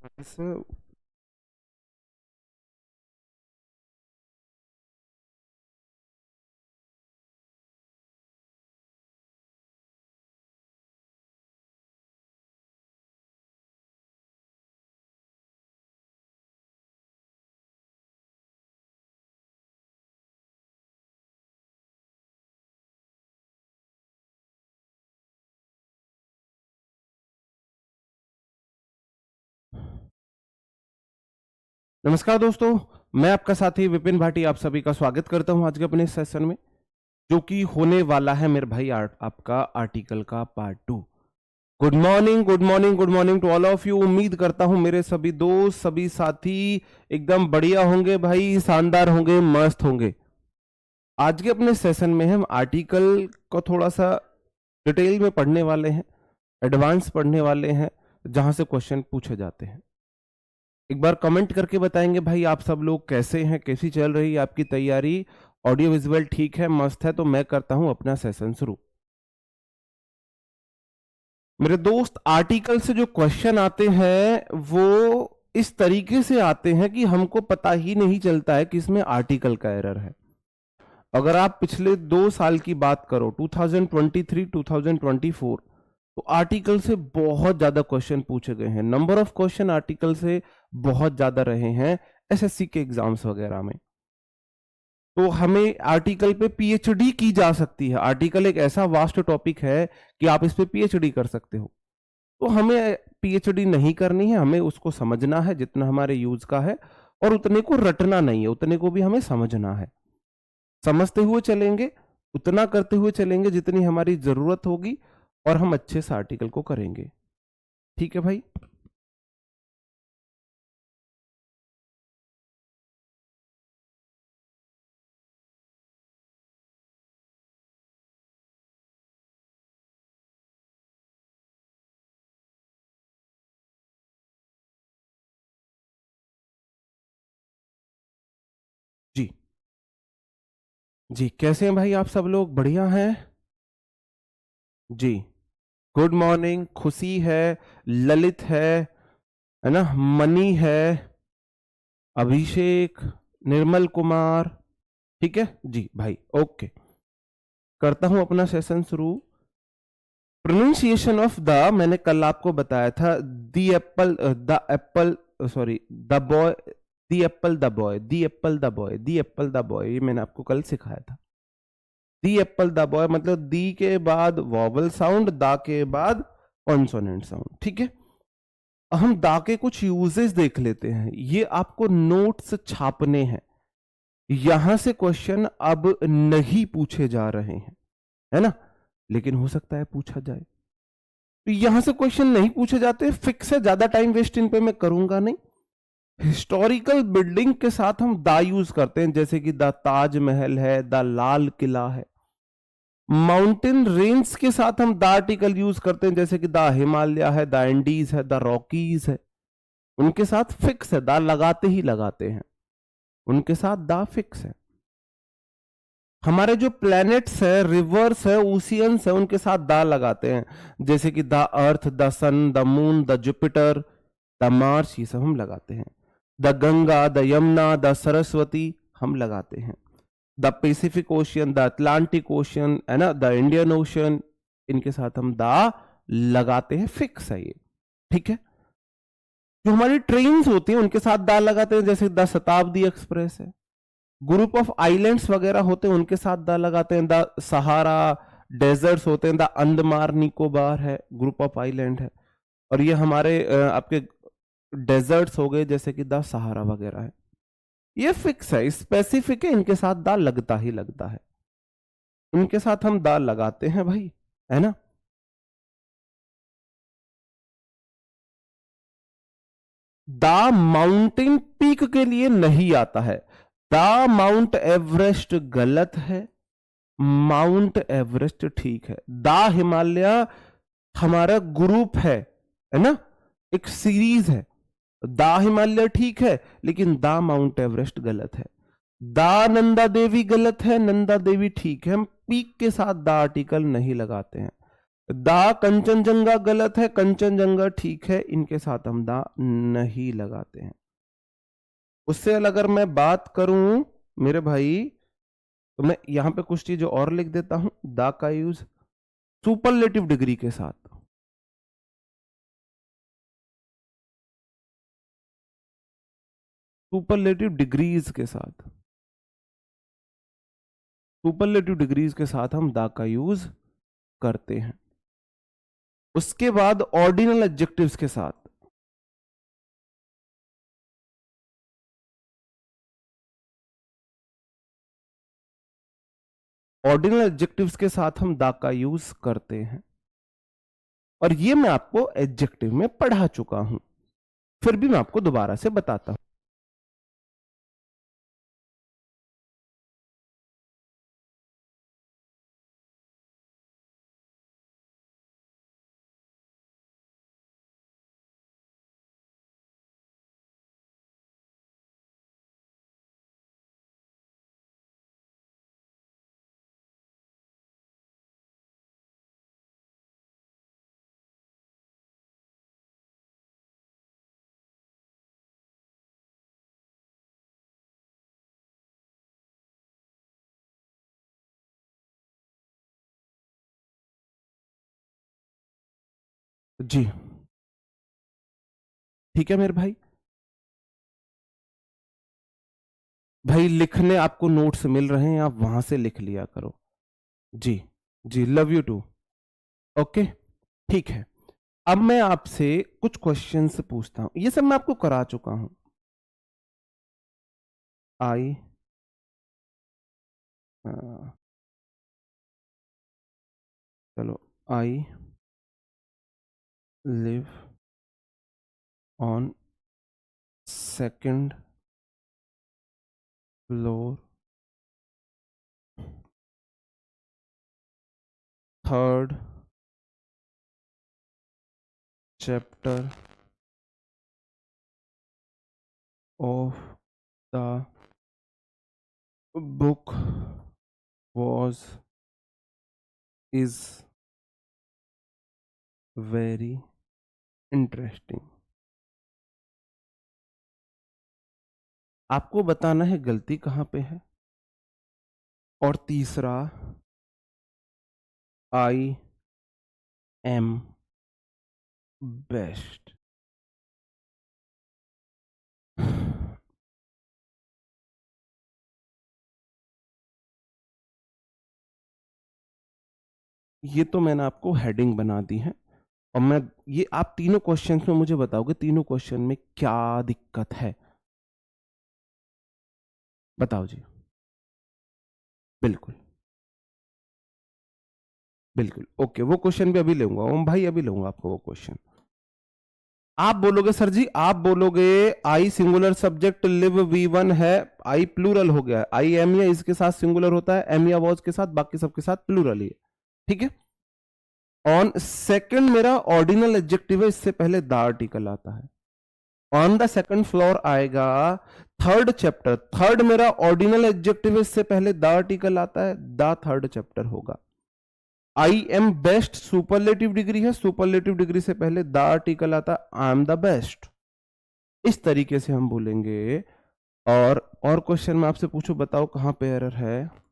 Sir, नमस्कार दोस्तों। मैं आपका साथी विपिन भाटी आप सभी का स्वागत करता हूं आज के अपने सेशन में, जो कि होने वाला है मेरे भाई आपका आर्टिकल का part 2। Good morning, good morning, good morning to all of you. उम्मीद करता हूं मेरे सभी दोस्त, सभी साथी एकदम बढ़िया होंगे भाई, शानदार होंगे, मस्त होंगे। आज के अपने सेशन में हम आर्टिकल को थोड़ा सा डिटेल में पढ़ने वाले हैं, एडवांस पढ़ने वाले हैं, जहां से क्वेश्चन पूछे जाते हैं। एक बार कमेंट करके बताएंगे भाई आप सब लोग कैसे हैं, कैसी चल रही है आपकी तैयारी, ऑडियो विजुअल ठीक है, मस्त है। तो मैं करता हूं अपना सेशन शुरू। मेरे दोस्त, आर्टिकल से जो क्वेश्चन आते हैं वो इस तरीके से आते हैं कि हमको पता ही नहीं चलता है कि इसमें आर्टिकल का एरर है। अगर आप पिछले 2 साल की बात करो, 2023 2024, तो आर्टिकल से बहुत ज्यादा क्वेश्चन पूछे गए हैं। नंबर ऑफ क्वेश्चन आर्टिकल से बहुत ज्यादा रहे हैं एसएससी के एग्जाम्स वगैरह में। तो हमें आर्टिकल पे पीएचडी की जा सकती है। आर्टिकल एक ऐसा वास्ट टॉपिक है कि आप इस पे पीएचडी कर सकते हो। तो हमें पीएचडी नहीं करनी है, हमें उसको समझना है जितना हमारे यूज का है, और उतने को रटना नहीं है, उतने को भी हमें समझना है। समझते हुए चलेंगे, उतना करते हुए चलेंगे जितनी हमारी जरूरत होगी, और हम अच्छे से आर्टिकल को करेंगे। ठीक है भाई। जी जी, कैसे हैं भाई आप सब लोग? बढ़िया हैं जी। Good morning. खुशी है, ललित है ना, मनी है, अभिषेक, निर्मल कुमार। ठीक है जी भाई, ओके। करता हूं अपना सेशन शुरू। प्रोनाउंसिएशन ऑफ द, मैंने कल आपको बताया था, the Apple, sorry, the boy, the Apple the boy, the Apple the boy, the Apple the boy, ये मैंने आपको कल सिखाया था। दी एप्पल द बॉय मतलब दी के बाद वॉवल साउंड, दा के बाद कॉन्सोनेंट साउंड। ठीक है, हम दा के कुछ यूजेस देख लेते हैं। ये आपको नोट्स छापने हैं। यहां से क्वेश्चन अब नहीं पूछे जा रहे हैं, है ना, लेकिन हो सकता है पूछा जाए। तो यहां से क्वेश्चन नहीं पूछे जाते, फिक्स है, ज्यादा टाइम वेस्ट इन पे मैं करूंगा नहीं। हिस्टोरिकल बिल्डिंग के साथ हम दा यूज करते हैं, जैसे कि द ताजमहल है, द लाल किला है। माउंटेन रेंज के साथ हम द आर्टिकल यूज करते हैं, जैसे कि द हिमालय है, द एंडीज है, द रॉकीज है। उनके साथ फिक्स है, दा लगाते ही लगाते हैं, उनके साथ दा फिक्स है। हमारे जो प्लैनेट्स है, रिवर्स है, ओशियंस है, उनके साथ दा लगाते हैं, जैसे कि the earth, the sun, the moon, the Jupiter, the Mars, ये सब हम लगाते हैं। The Ganga, the Yamuna, the Saraswati हम लगाते हैं। The Pacific Ocean, the Atlantic Ocean, है ना, द इंडियन ओशियन, इनके साथ हम दा लगाते हैं, फिक्स है ये। ठीक है, जो हमारी ट्रेन्स होती हैं उनके साथ दा लगाते हैं, जैसे द शताब्दी एक्सप्रेस है। ग्रुप ऑफ आइलैंड्स वगैरह होते हैं उनके साथ दा लगाते हैं, द सहारा डेजर्ट्स होते हैं, द अंदमान निकोबार है, ग्रुप ऑफ आइलैंड है। और ये हमारे आपके डेजर्ट्स हो गए, जैसे कि द सहारा वगैरह है। ये फिक्स है, स्पेसिफिक है, इनके साथ दा लगता ही लगता है, इनके साथ हम दा लगाते हैं भाई, है ना। दा माउंटेन पीक के लिए नहीं आता है। दा माउंट एवरेस्ट गलत है, माउंट एवरेस्ट ठीक है। दा हिमालय हमारा ग्रुप है ना, एक सीरीज है। दा हिमालय ठीक है, लेकिन दा माउंट एवरेस्ट गलत है। दा नंदा देवी गलत है, नंदा देवी ठीक है। हम पीक के साथ दा आर्टिकल नहीं लगाते हैं। दा कंचनजंगा गलत है, कंचनजंगा ठीक है, इनके साथ हम दा नहीं लगाते हैं। उससे अगर मैं बात करूं मेरे भाई, तो मैं यहां पे कुछ चीजें और लिख देता हूं। दा का यूज सुपरलेटिव डिग्री के साथ, सुपरलेटिव डिग्रीज के साथ, सुपरलेटिव डिग्रीज के साथ हम दा का यूज करते हैं। उसके बाद ऑर्डिनल एडजेक्टिव्स के साथ, ऑर्डिनल एडजेक्टिव्स के साथ हम दा का यूज करते हैं। और ये मैं आपको एडजेक्टिव में पढ़ा चुका हूं, फिर भी मैं आपको दोबारा से बताता हूं। जी ठीक है मेरे भाई। भाई लिखने आपको नोट्स मिल रहे हैं, आप वहां से लिख लिया करो। जी जी, लव यू टू। ओके ठीक है। अब मैं आपसे कुछ क्वेश्चंस पूछता हूं, ये सब मैं आपको करा चुका हूं। आई चलो, I live on second floor, third chapter of the book was is very interesting। आपको बताना है गलती कहां पे है। और तीसरा, आई एम बेस्ट। ये तो मैंने आपको हेडिंग बना दी है। और मैं ये आप तीनों क्वेश्चंस में मुझे बताओगे तीनों क्वेश्चन में क्या दिक्कत है, बताओ जी। बिल्कुल बिल्कुल ओके, वो क्वेश्चन भी अभी लूंगा ओम भाई, अभी लूंगा आपको वो क्वेश्चन। आप बोलोगे सर जी, आप बोलोगे आई सिंगुलर सब्जेक्ट लिव V1 है, आई प्लूरल हो गया, आई एम या इसके साथ सिंगुलर होता है, एम या वॉज के साथ, बाकी सबके साथ प्लूरल ही है, ठीक है। ऑन सेकंड मेरा ऑर्डिनल एडजेक्टिव है, इससे पहले द आर्टिकल आता है। ऑन द सेकंड फ्लोर आएगा, थर्ड चैप्टर, थर्ड मेरा ऑर्डिनल एडजेक्टिव है, इससे पहले द आर्टिकल आता है, द थर्ड चैप्टर होगा। I am best superlative degree है, सुपरलेटिव डिग्री से पहले द आर्टिकल आता है, आई एम द बेस्ट। इस तरीके से हम बोलेंगे। और क्वेश्चन में आपसे पूछो, बताओ कहां पे एरर है।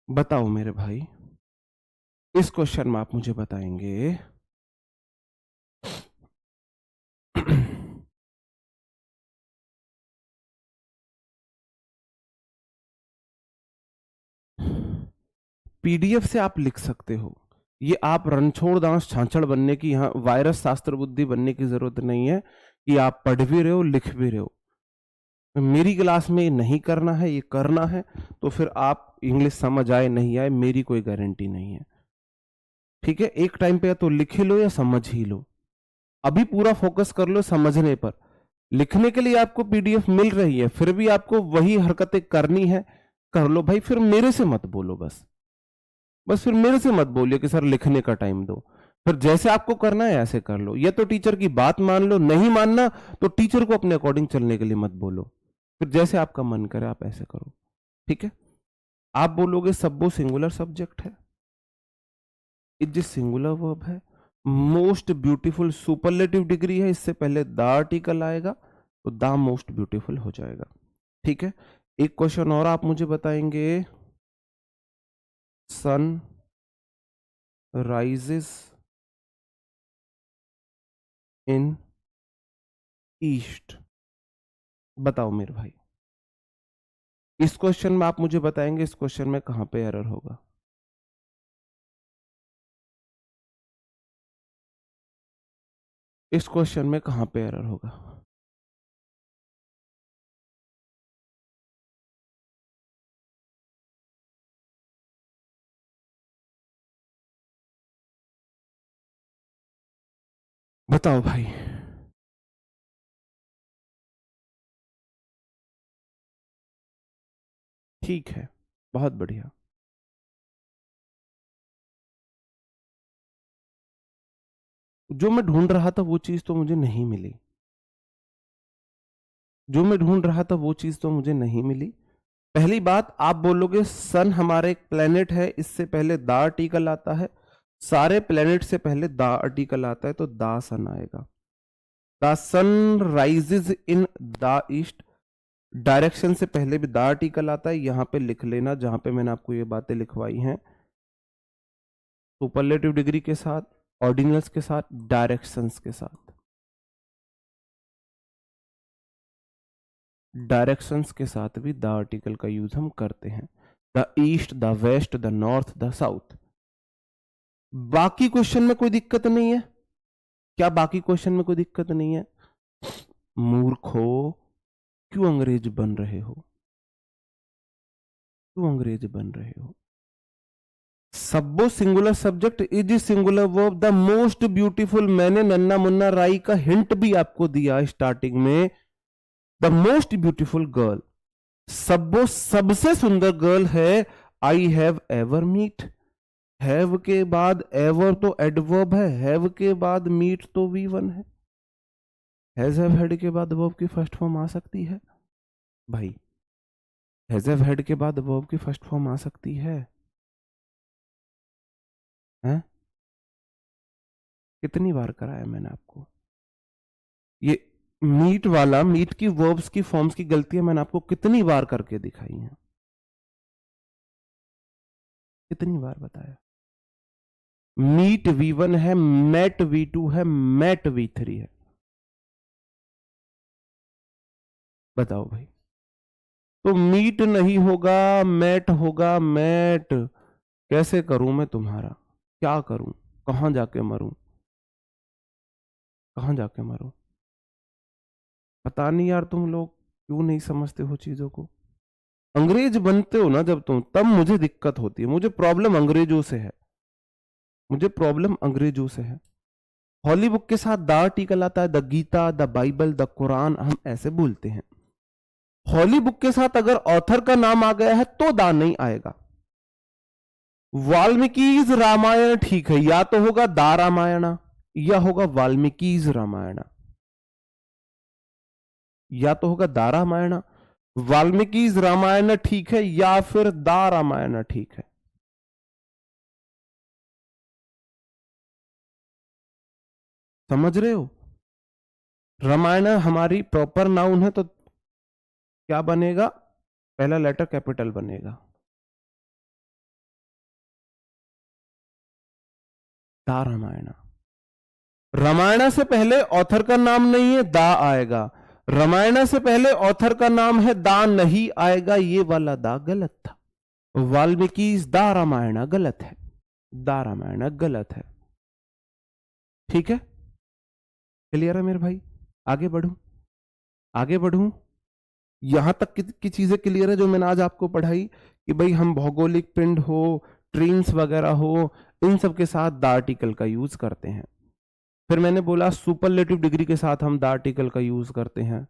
बताओ मेरे भाई, इस क्वेश्चन में आप मुझे बताएंगे। पीडीएफ से आप लिख सकते हो, ये आप रणछोड़ दास छाछड़ बनने की, यहाँ वायरस शास्त्र बुद्धि बनने की जरूरत नहीं है कि आप पढ़ भी रहे हो लिख भी रहे हो। मेरी क्लास में नहीं करना है, ये करना है, तो फिर आप इंग्लिश समझ आए नहीं आए मेरी कोई गारंटी नहीं है, ठीक है। एक टाइम पे या तो लिख ही लो या समझ ही लो, अभी पूरा फोकस कर लो समझने पर, लिखने के लिए आपको पीडीएफ मिल रही है, फिर भी आपको वही हरकतें करनी है, कर लो भाई। फिर मेरे से मत बोलो, बस फिर मेरे से मत बोलिए कि सर लिखने का टाइम दो। फिर जैसे आपको करना है ऐसे कर लो, या तो टीचर की बात मान लो, नहीं मानना तो टीचर को अपने अकॉर्डिंग चलने के लिए मत बोलो। फिर जैसे आपका मन करे आप ऐसे करो, ठीक है। आप बोलोगे सब्बो सिंगुलर सब्जेक्ट है, इज सिंगुलर वर्ब है, मोस्ट ब्यूटीफुल सुपरलेटिव डिग्री है, इससे पहले द आर्टिकल आएगा तो द मोस्ट ब्यूटीफुल हो जाएगा, ठीक है। एक क्वेश्चन और आप मुझे बताएंगे, सन राइजेस इन ईस्ट। बताओ मेरे भाई, इस क्वेश्चन में आप मुझे बताएंगे इस क्वेश्चन में कहां पे एरर होगा। इस क्वेश्चन में कहां पे एरर होगा। बताओ भाई। ठीक है, बहुत बढ़िया। जो मैं ढूंढ रहा था वो चीज तो मुझे नहीं मिली, जो मैं ढूंढ रहा था वो चीज तो मुझे नहीं मिली। पहली बात, आप बोलोगे सन हमारा एक प्लेनेट है, इससे पहले द आर्टिकल आता है, सारे प्लेनेट से पहले द आर्टिकल आता है तो द सन आएगा। The sun rises in the east, direction से पहले भी द आर्टिकल आता है, यहां पे लिख लेना जहां पे मैंने आपको ये बातें लिखवाई हैं, सुपरलेटिव डिग्री के साथ, ऑर्डिनल्स के साथ, डायरेक्शंस के साथ। डायरेक्शंस के साथ भी द आर्टिकल का यूज हम करते हैं, the east, the west, the north, the south. बाकी क्वेश्चन में कोई दिक्कत नहीं है क्या? बाकी क्वेश्चन में कोई दिक्कत नहीं है? मूर्खो, क्यों अंग्रेज बन रहे हो? क्यों अंग्रेज बन रहे हो? सब्बो singular subject, is singular verb, the most beautiful. मैंने नन्ना मुन्ना राई का हिंट भी आपको दिया स्टार्टिंग में, द मोस्ट ब्यूटीफुल गर्ल। सब्बो सबसे सुंदर गर्ल है, I have ever meet. Have के बाद एवर तो एडवर्ब है, हैव के बाद मीट तो V1 है, हैज हैव हैड के बाद वर्ब की फर्स्ट फॉर्म आ सकती है भाई, हैज हैव हैड के बाद वर्ब की फर्स्ट फॉर्म आ सकती है, हैं? कितनी बार कराया मैंने आपको ये मीट वाला? मीट की वर्ब्स की फॉर्म्स की गलतियां मैंने आपको कितनी बार करके दिखाई हैं, कितनी बार बताया? मीट V1 है, मैट V2 है, मैट V3 है। बताओ भाई। तो मीट नहीं होगा, मैट होगा, मैट। कैसे करूं मैं तुम्हारा, क्या करूं, कहां जाके मरूं, कहां जाके मरूं? पता नहीं यार, तुम लोग क्यों नहीं समझते हो चीजों को। अंग्रेज बनते हो ना जब तुम, तब मुझे दिक्कत होती है, मुझे प्रॉब्लम अंग्रेजों से है, मुझे प्रॉब्लम अंग्रेजों से है। हॉली बुक के साथ द आर्टिकल आता है, the Gita, the Bible, the Quran, हम ऐसे बोलते हैं। हॉली बुक के साथ अगर ऑथर का नाम आ गया है तो दा नहीं आएगा। वाल्मीकिज रामायण ठीक है, या तो होगा दा रामायण या होगा वाल्मीकिज रामायण, या तो होगा दा रामायण, वाल्मीकिज रामायण ठीक है, या फिर दा रामायण ठीक है। समझ रहे हो? रामायण हमारी प्रॉपर नाउन है तो क्या बनेगा? पहला लेटर कैपिटल बनेगा, दा रामायण। रामायण से पहले ऑथर का नाम नहीं है, दा आएगा। रामायण से पहले ऑथर का नाम है, दा नहीं आएगा। ये वाला दा गलत था। वाल्मीकि दा रामायण गलत है, दा रामायण गलत है। ठीक है, क्लियर है मेरे भाई? आगे बढ़ूं, आगे बढ़ूं। यहां तक की चीजें क्लियर है जो मैंने आज आपको पढ़ाई, कि भाई हम भौगोलिक पिंड हो, ट्रेन्स वगैरह हो, इन सब के साथ द आर्टिकल का यूज करते हैं। फिर मैंने बोला सुपरलेटिव डिग्री के साथ हम द आर्टिकल का यूज करते हैं,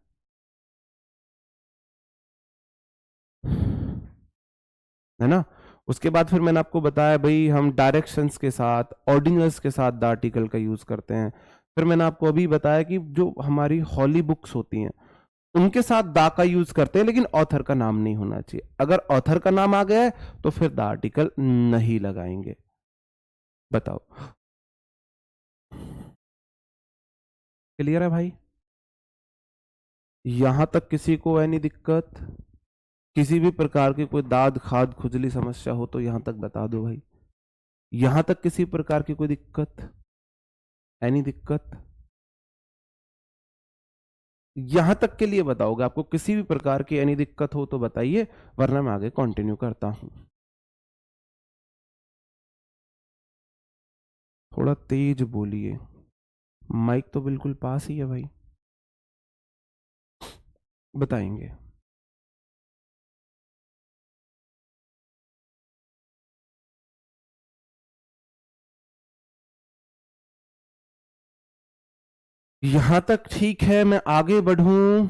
है ना। उसके बाद फिर मैंने आपको बताया भाई हम डायरेक्शंस के साथ, ऑर्डिनल्स के साथ द आर्टिकल का यूज करते हैं। फिर मैंने आपको अभी बताया कि जो हमारी हॉली बुक्स होती हैं उनके साथ दा का यूज करते हैं, लेकिन ऑथर का नाम नहीं होना चाहिए। अगर ऑथर का नाम आ गया है तो फिर द आर्टिकल नहीं लगाएंगे। बताओ, क्लियर है भाई? यहां तक किसी को है नहीं दिक्कत? किसी भी प्रकार की कोई दाद खाद खुजली समस्या हो तो यहां तक बता दो भाई। यहां तक किसी प्रकार की कोई दिक्कत है नहीं? दिक्कत यहां तक के लिए बताओगे, आपको किसी भी प्रकार की एनी दिक्कत हो तो बताइए, वरना मैं आगे कंटिन्यू करता हूं। थोड़ा तेज बोलिए, माइक तो बिल्कुल पास ही है भाई। बताएंगे। यहां तक ठीक है, मैं आगे बढ़ूं?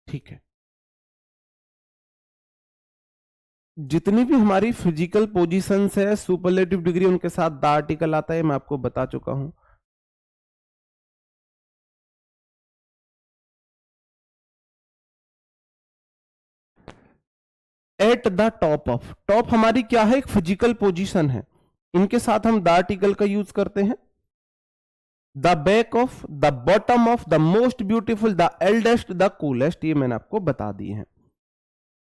ठीक है। जितनी भी हमारी फिजिकल पोजीशंस है, सुपरलेटिव डिग्री उनके साथ द आर्टिकल आता है, मैं आपको बता चुका हूं। At the top of, top हमारी क्या है? एक फिजिकल पोजीशन है, इनके साथ हम द आर्टिकल का यूज करते हैं। The back of, the bottom of, the most beautiful, the eldest, the coolest, ये मैंने आपको बता दिए हैं।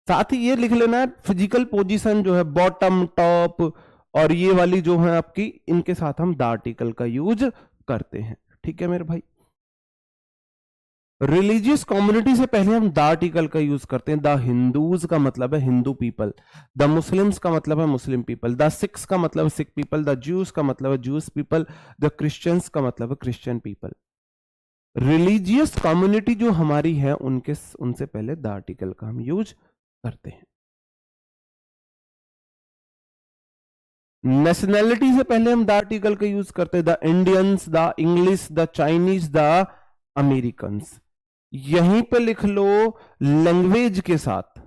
साथ ही ये लिख लेना है फिजिकल पोजीशन जो है, बॉटम, टॉप और ये वाली जो है आपकी, इनके साथ हम द आर्टिकल का यूज करते हैं। ठीक है मेरे भाई। रिलीजियस कम्युनिटी से पहले हम द आर्टिकल का यूज करते हैं। द हिंदूज का मतलब है हिंदू पीपल, द मुस्लिम्स का मतलब है मुस्लिम पीपल, द सिख्स का मतलब है सिख पीपल, द ज्यूस का मतलब है ज्यूस पीपल, द क्रिश्चियंस का मतलब है क्रिश्चियन पीपल। रिलीजियस कम्युनिटी जो हमारी है उनके उनसे पहले द आर्टिकल का हम यूज करते हैं। नेशनैलिटी से पहले हम द आर्टिकल का यूज करते हैं। The Indians, the English, the Chinese, the Americans. यहीं पे लिख लो लैंग्वेज के साथ,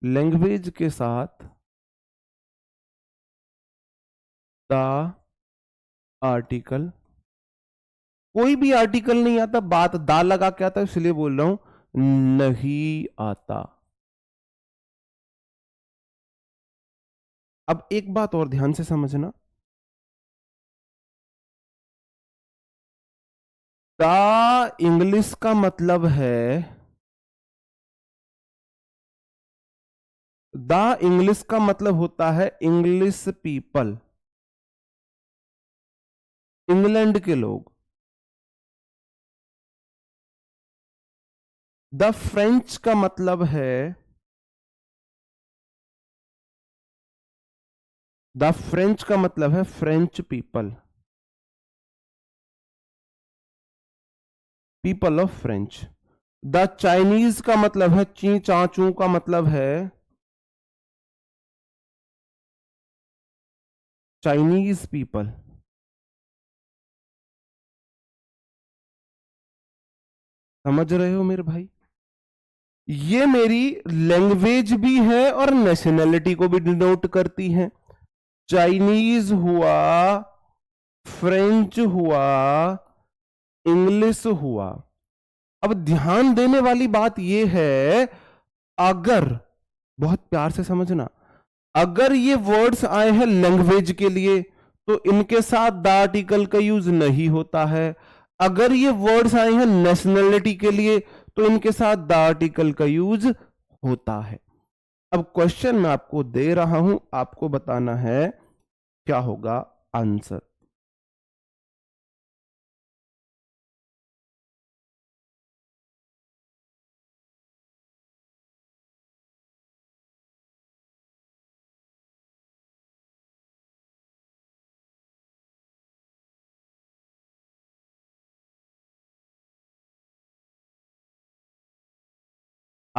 लैंग्वेज के साथ द आर्टिकल। कोई भी आर्टिकल नहीं आता, बात दा लगा के आता, इसलिए बोल रहा हूं नहीं आता। अब एक बात और ध्यान से समझना, द इंग्लिश का मतलब है, द इंग्लिश का मतलब होता है इंग्लिश पीपल, इंग्लैंड के लोग। द फ्रेंच का मतलब है, द फ्रेंच का मतलब है French people, people of French. The Chinese का मतलब है, ची चाचू का मतलब है चाइनीज पीपल। समझ रहे हो मेरे भाई? ये मेरी लैंग्वेज भी है और नेशनैलिटी को भी डिनोट करती है। चाइनीज हुआ, फ्रेंच हुआ, इंग्लिश हुआ। अब ध्यान देने वाली बात यह है, अगर, बहुत प्यार से समझना, अगर ये वर्ड्स आए हैं लैंग्वेज के लिए तो इनके साथ द आर्टिकल का यूज नहीं होता है। अगर ये वर्ड्स आए हैं नेशनैलिटी के लिए तो इनके साथ द आर्टिकल का यूज होता है। अब क्वेश्चन मैं आपको दे रहा हूं, आपको बताना है क्या होगा आंसर।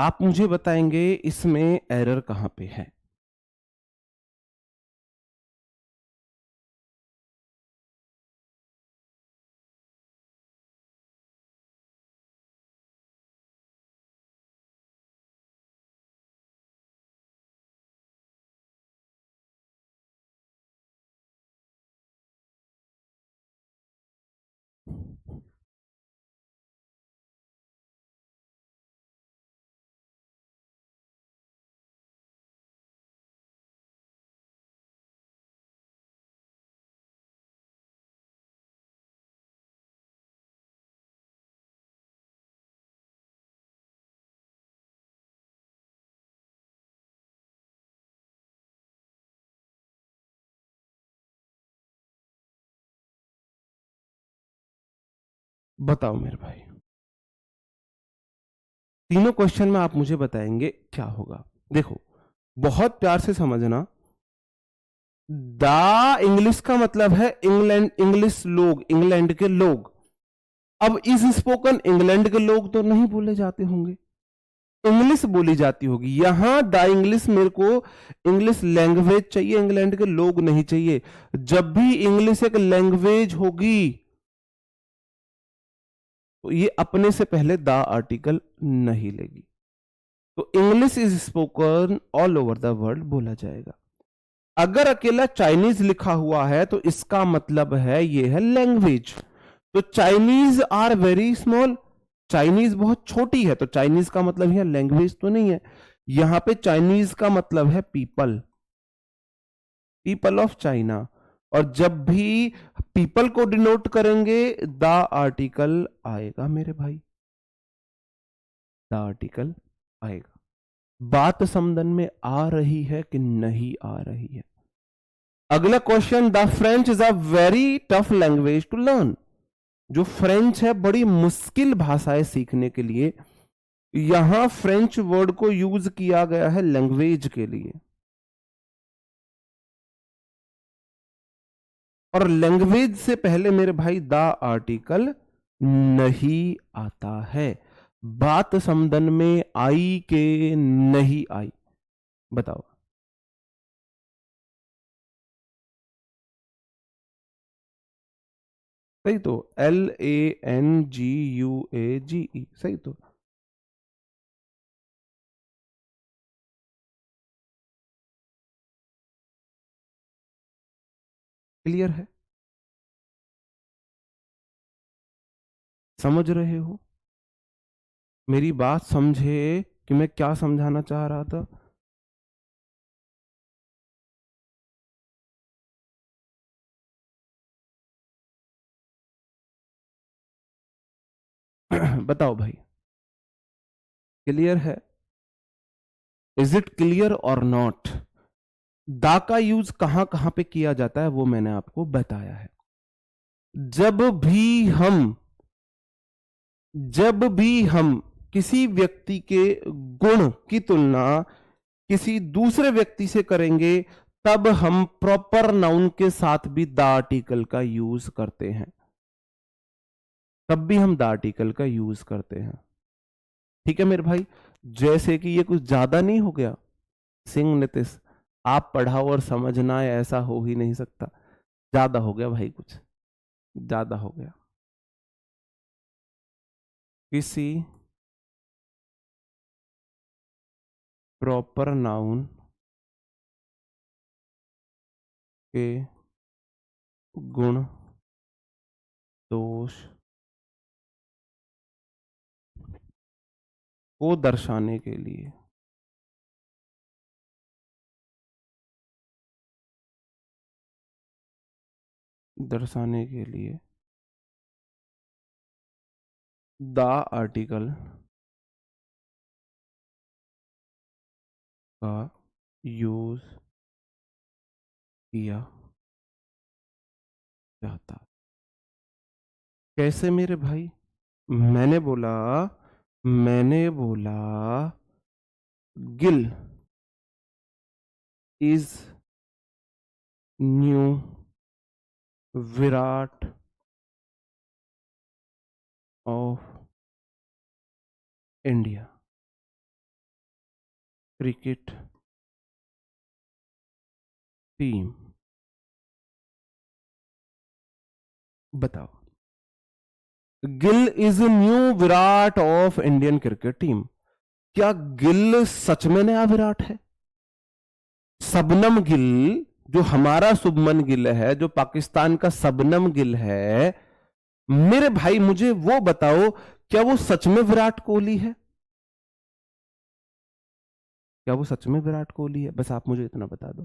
आप मुझे बताएंगे इसमें एरर कहां पे है। बताओ मेरे भाई, तीनों क्वेश्चन में आप मुझे बताएंगे क्या होगा। देखो, बहुत प्यार से समझना, दा इंग्लिश का मतलब है इंग्लैंड, इंग्लिश लोग, इंग्लैंड के लोग। अब इस स्पोकन इंग्लैंड के लोग तो नहीं बोले जाते होंगे, इंग्लिश बोली जाती होगी। यहां द इंग्लिश, मेरे को इंग्लिश लैंग्वेज चाहिए, इंग्लैंड के लोग नहीं चाहिए। जब भी इंग्लिश एक लैंग्वेज होगी तो ये अपने से पहले द आर्टिकल नहीं लेगी। तो English is spoken all over the world बोला जाएगा। अगर अकेला चाइनीज लिखा हुआ है तो इसका मतलब है ये है लैंग्वेज। तो Chinese are very small, Chinese बहुत छोटी है, तो चाइनीज का मतलब यह लैंग्वेज तो नहीं है। यहां पे चाइनीज का मतलब है पीपल, पीपल ऑफ चाइना। और जब भी पीपल को डिनोट करेंगे द आर्टिकल आएगा मेरे भाई, द आर्टिकल आएगा। बात समझ में आ रही है कि नहीं आ रही है। अगला question, the French is a very tough language to learn. जो फ्रेंच है बड़ी मुश्किल भाषा है सीखने के लिए। यहां फ्रेंच वर्ड को यूज किया गया है लैंग्वेज के लिए, और लैंग्वेज से पहले मेरे भाई द आर्टिकल नहीं आता है। बात समझन में आई के नहीं आई, बताओ। सही तो, LANGUAGE, सही तो। क्लियर है, समझ रहे हो मेरी बात, समझे कि मैं क्या समझाना चाह रहा था। बताओ भाई, क्लियर है? इज इट क्लियर और नॉट? दा का यूज कहां कहां पे किया जाता है वो मैंने आपको बताया है। जब भी हम जब भी हम किसी व्यक्ति के गुण की तुलना किसी दूसरे व्यक्ति से करेंगे तब हम प्रॉपर नाउन के साथ भी द आर्टिकल का यूज करते हैं, तब भी हम द आर्टिकल का यूज करते हैं। ठीक है मेरे भाई, जैसे कि ये कुछ ज्यादा नहीं हो गया सिंह नीतिश, आप पढ़ाओ और समझना है, ऐसा हो ही नहीं सकता। ज्यादा हो गया भाई, कुछ ज्यादा हो गया। किसी प्रॉपर नाउन के गुण दोष को दर्शाने के लिए द आर्टिकल का यूज किया जाता। कैसे मेरे भाई? मैंने बोला मैंने बोला Gill is new Virat of India. Cricket team. बताओ, Gill is new Virat of Indian cricket team. क्या गिल सच में नया विराट है? सबनम गिल, जो हमारा शुभमन गिल है, जो पाकिस्तान का सबनम गिल है, मेरे भाई मुझे वो बताओ, क्या वो सच में विराट कोहली है? क्या वो सच में विराट कोहली है? बस आप मुझे इतना बता दो,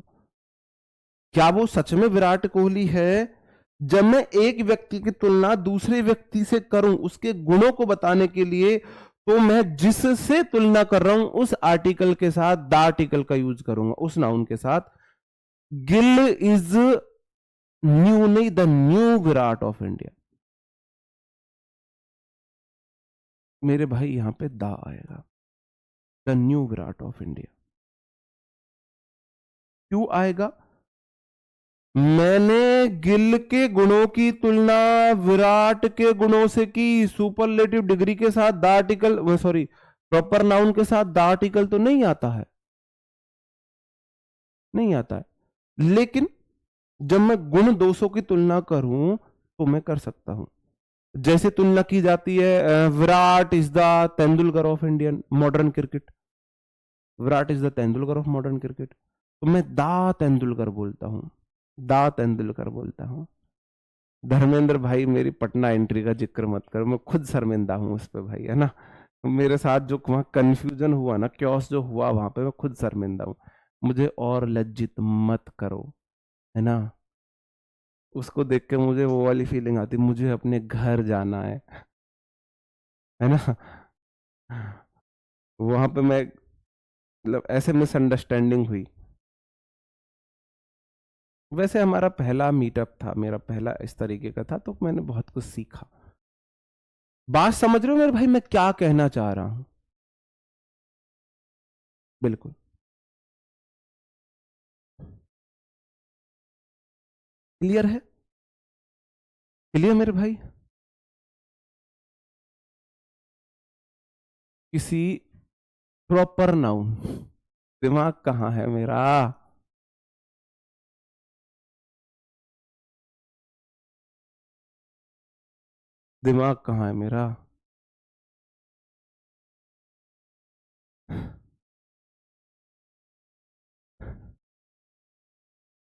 क्या वो सच में विराट कोहली है? जब मैं एक व्यक्ति की तुलना दूसरे व्यक्ति से करूं उसके गुणों को बताने के लिए, तो मैं जिससे तुलना कर रहा हूं उस आर्टिकल के साथ द आर्टिकल का यूज करूंगा, उस नाउन के साथ। गिल इज न्यू, नहीं the new Virat of India. मेरे भाई यहां पे द आएगा, the new Virat of India. क्यों आएगा? मैंने गिल के गुणों की तुलना विराट के गुणों से की, सुपरलेटिव डिग्री के साथ the article, sorry proper noun के साथ द आर्टिकल तो नहीं आता है, नहीं आता है। लेकिन जब मैं गुण दोषों की तुलना करूं तो मैं कर सकता हूं। जैसे तुलना की जाती है, Virat is the Tendulkar of Indian modern cricket, Virat is the Tendulkar of modern cricket, तो मैं दा तेंदुलकर बोलता हूं, दा तेंदुलकर बोलता हूं। धर्मेंद्र भाई मेरी पटना एंट्री का जिक्र मत करो, मैं खुद शर्मिंदा हूं उस पर भाई, है ना। मेरे साथ जो वहां कंफ्यूजन हुआ ना, क्योस जो हुआ वहां पे, मैं खुद शर्मिंदा हूं। मुझे और लज्जित मत करो, है ना। उसको देख के मुझे वो वाली फीलिंग आती, मुझे अपने घर जाना है ना। वहां पे मैं, मतलब ऐसे मिसअंडरस्टैंडिंग हुई। वैसे हमारा पहला मीटअप था, मेरा पहला इस तरीके का था, तो मैंने बहुत कुछ सीखा। बात समझ रहे हो मेरे भाई मैं क्या कहना चाह रहा हूं? बिल्कुल क्लियर है, क्लियर मेरे भाई। किसी प्रॉपर नाउन, दिमाग कहां है मेरा? दिमाग कहां है मेरा?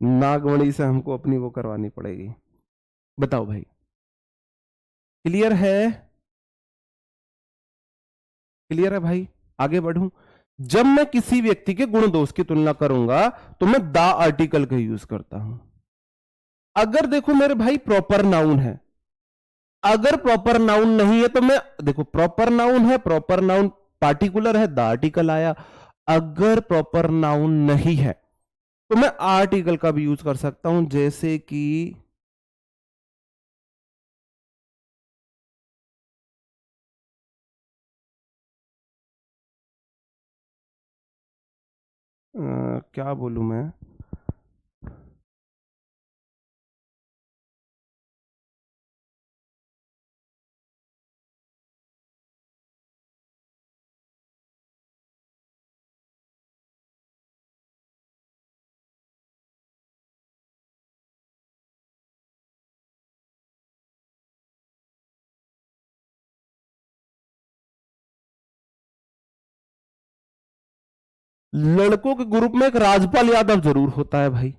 नागमणि से हमको अपनी वो करवानी पड़ेगी। बताओ भाई, क्लियर है? क्लियर है भाई? आगे बढ़ूं। जब मैं किसी व्यक्ति के गुण दोष की तुलना करूंगा तो मैं द आर्टिकल का यूज करता हूं। अगर देखो मेरे भाई प्रॉपर नाउन है, अगर प्रॉपर नाउन नहीं है तो मैं, देखो प्रॉपर नाउन है, प्रॉपर नाउन पार्टिकुलर है, द आर्टिकल आया। अगर प्रॉपर नाउन नहीं है तो मैं आर्टिकल का भी यूज कर सकता हूं, जैसे कि क्या बोलूं मैं, लड़कों के ग्रुप में एक राजपाल यादव जरूर होता है भाई।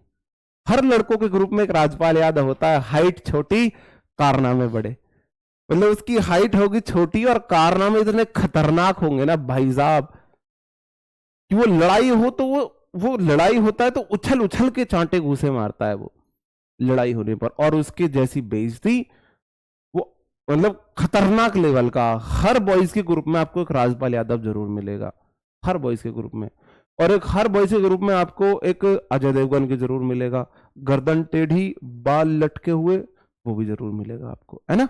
हर लड़कों के ग्रुप में एक राजपाल यादव होता है, हाइट छोटी कारनामे बड़े। मतलब उसकी हाइट होगी छोटी और कारनामे इतने खतरनाक होंगे ना भाई साहब, कि वो लड़ाई हो तो वो लड़ाई होता है तो उछल उछल के चांटे घूसे मारता है वो लड़ाई होने पर, और उसके जैसी बेइज्जती, वो मतलब खतरनाक लेवल का। हर बॉयज के ग्रुप में आपको एक राजपाल यादव जरूर मिलेगा, हर बॉयज के ग्रुप में। और एक हर बॉयज के ग्रुप में आपको एक अजय देवगन के जरूर मिलेगा, गर्दन टेढ़ी बाल लटके हुए, वो भी जरूर मिलेगा आपको, है ना।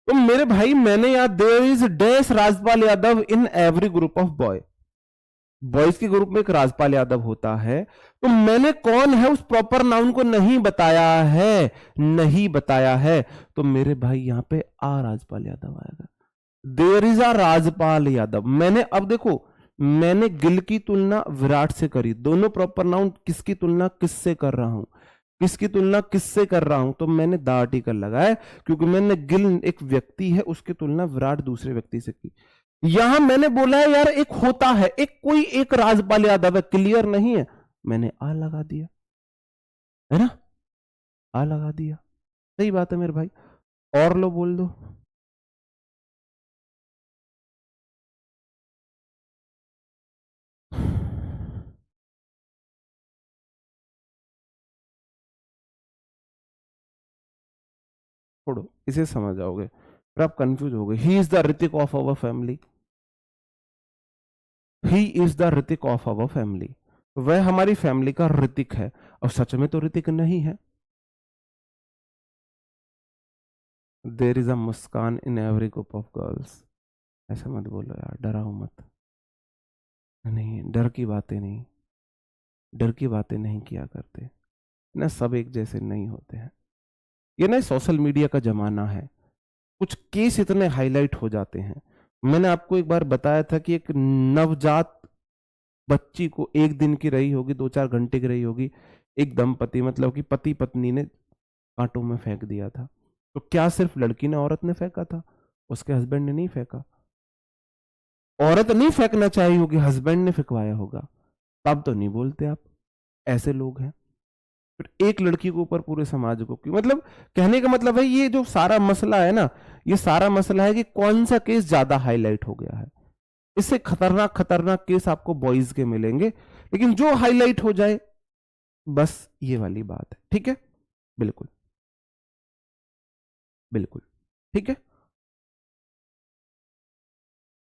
तो मेरे भाई मैंने याद, there is dash Rajpal Yadav in every group of boy, boys के ग्रुप में एक राजपाल यादव होता है। तो मैंने कौन है उस प्रॉपर नाउन को नहीं बताया है, नहीं बताया है, तो मेरे भाई यहां पे आ राजपाल यादव आएगा। There is a Rajpal Yadav. मैंने अब देखो, मैंने गिल की तुलना विराट से करी। दोनों प्रॉपर नाउन, किसकी तुलना किससे कर रहा हूं, किसकी तुलना किससे कर रहा हूं, तो मैंने द आर्टिकल लगाया, क्योंकि मैंने गिल एक व्यक्ति है, उसकी तुलना विराट दूसरे व्यक्ति से की। यहां मैंने बोला है यार एक होता है, एक कोई एक राजपाल यादव है, क्लियर नहीं है, मैंने आ लगा दिया, है ना, आ लगा दिया। सही बात है मेरे भाई। और लो बोल दो। छोड़ो, इसे समझ जाओगे, फिर आप कंफ्यूज हो गए। He is the Hrithik of our family, he is the Hrithik of our family, वह हमारी फैमिली का ऋतिक है, और सच में तो ऋतिक नहीं है। There is a Muskan in every group of girls. ऐसा मत बोलो यार, डराओ मत। नहीं, डर की बातें नहीं, डर की बातें नहीं किया करते ना, सब एक जैसे नहीं होते हैं। ये ना सोशल मीडिया का जमाना है, कुछ केस इतने हाईलाइट हो जाते हैं। मैंने आपको एक बार बताया था कि एक नवजात बच्ची को, एक दिन की रही होगी, 2-4 घंटे की रही होगी, एक दंपति मतलब कि पति पत्नी ने कांटों में फेंक दिया था। तो क्या सिर्फ लड़की ने, औरत ने फेंका था, उसके हस्बैंड ने नहीं फेंका। औरत नहीं फेंकना चाहिए होगी, हस्बैंड ने फेंकवाया होगा, तब तो नहीं बोलते आप। ऐसे लोग हैं। फिर एक लड़की के ऊपर पूरे समाज को क्यों, मतलब कहने का मतलब है ये जो सारा मसला है ना, ये सारा मसला है कि कौन सा केस ज्यादा हाईलाइट हो गया है। इससे खतरनाक खतरनाक केस आपको बॉयज के मिलेंगे, लेकिन जो हाईलाइट हो जाए, बस ये वाली बात है। ठीक है, बिल्कुल बिल्कुल ठीक है,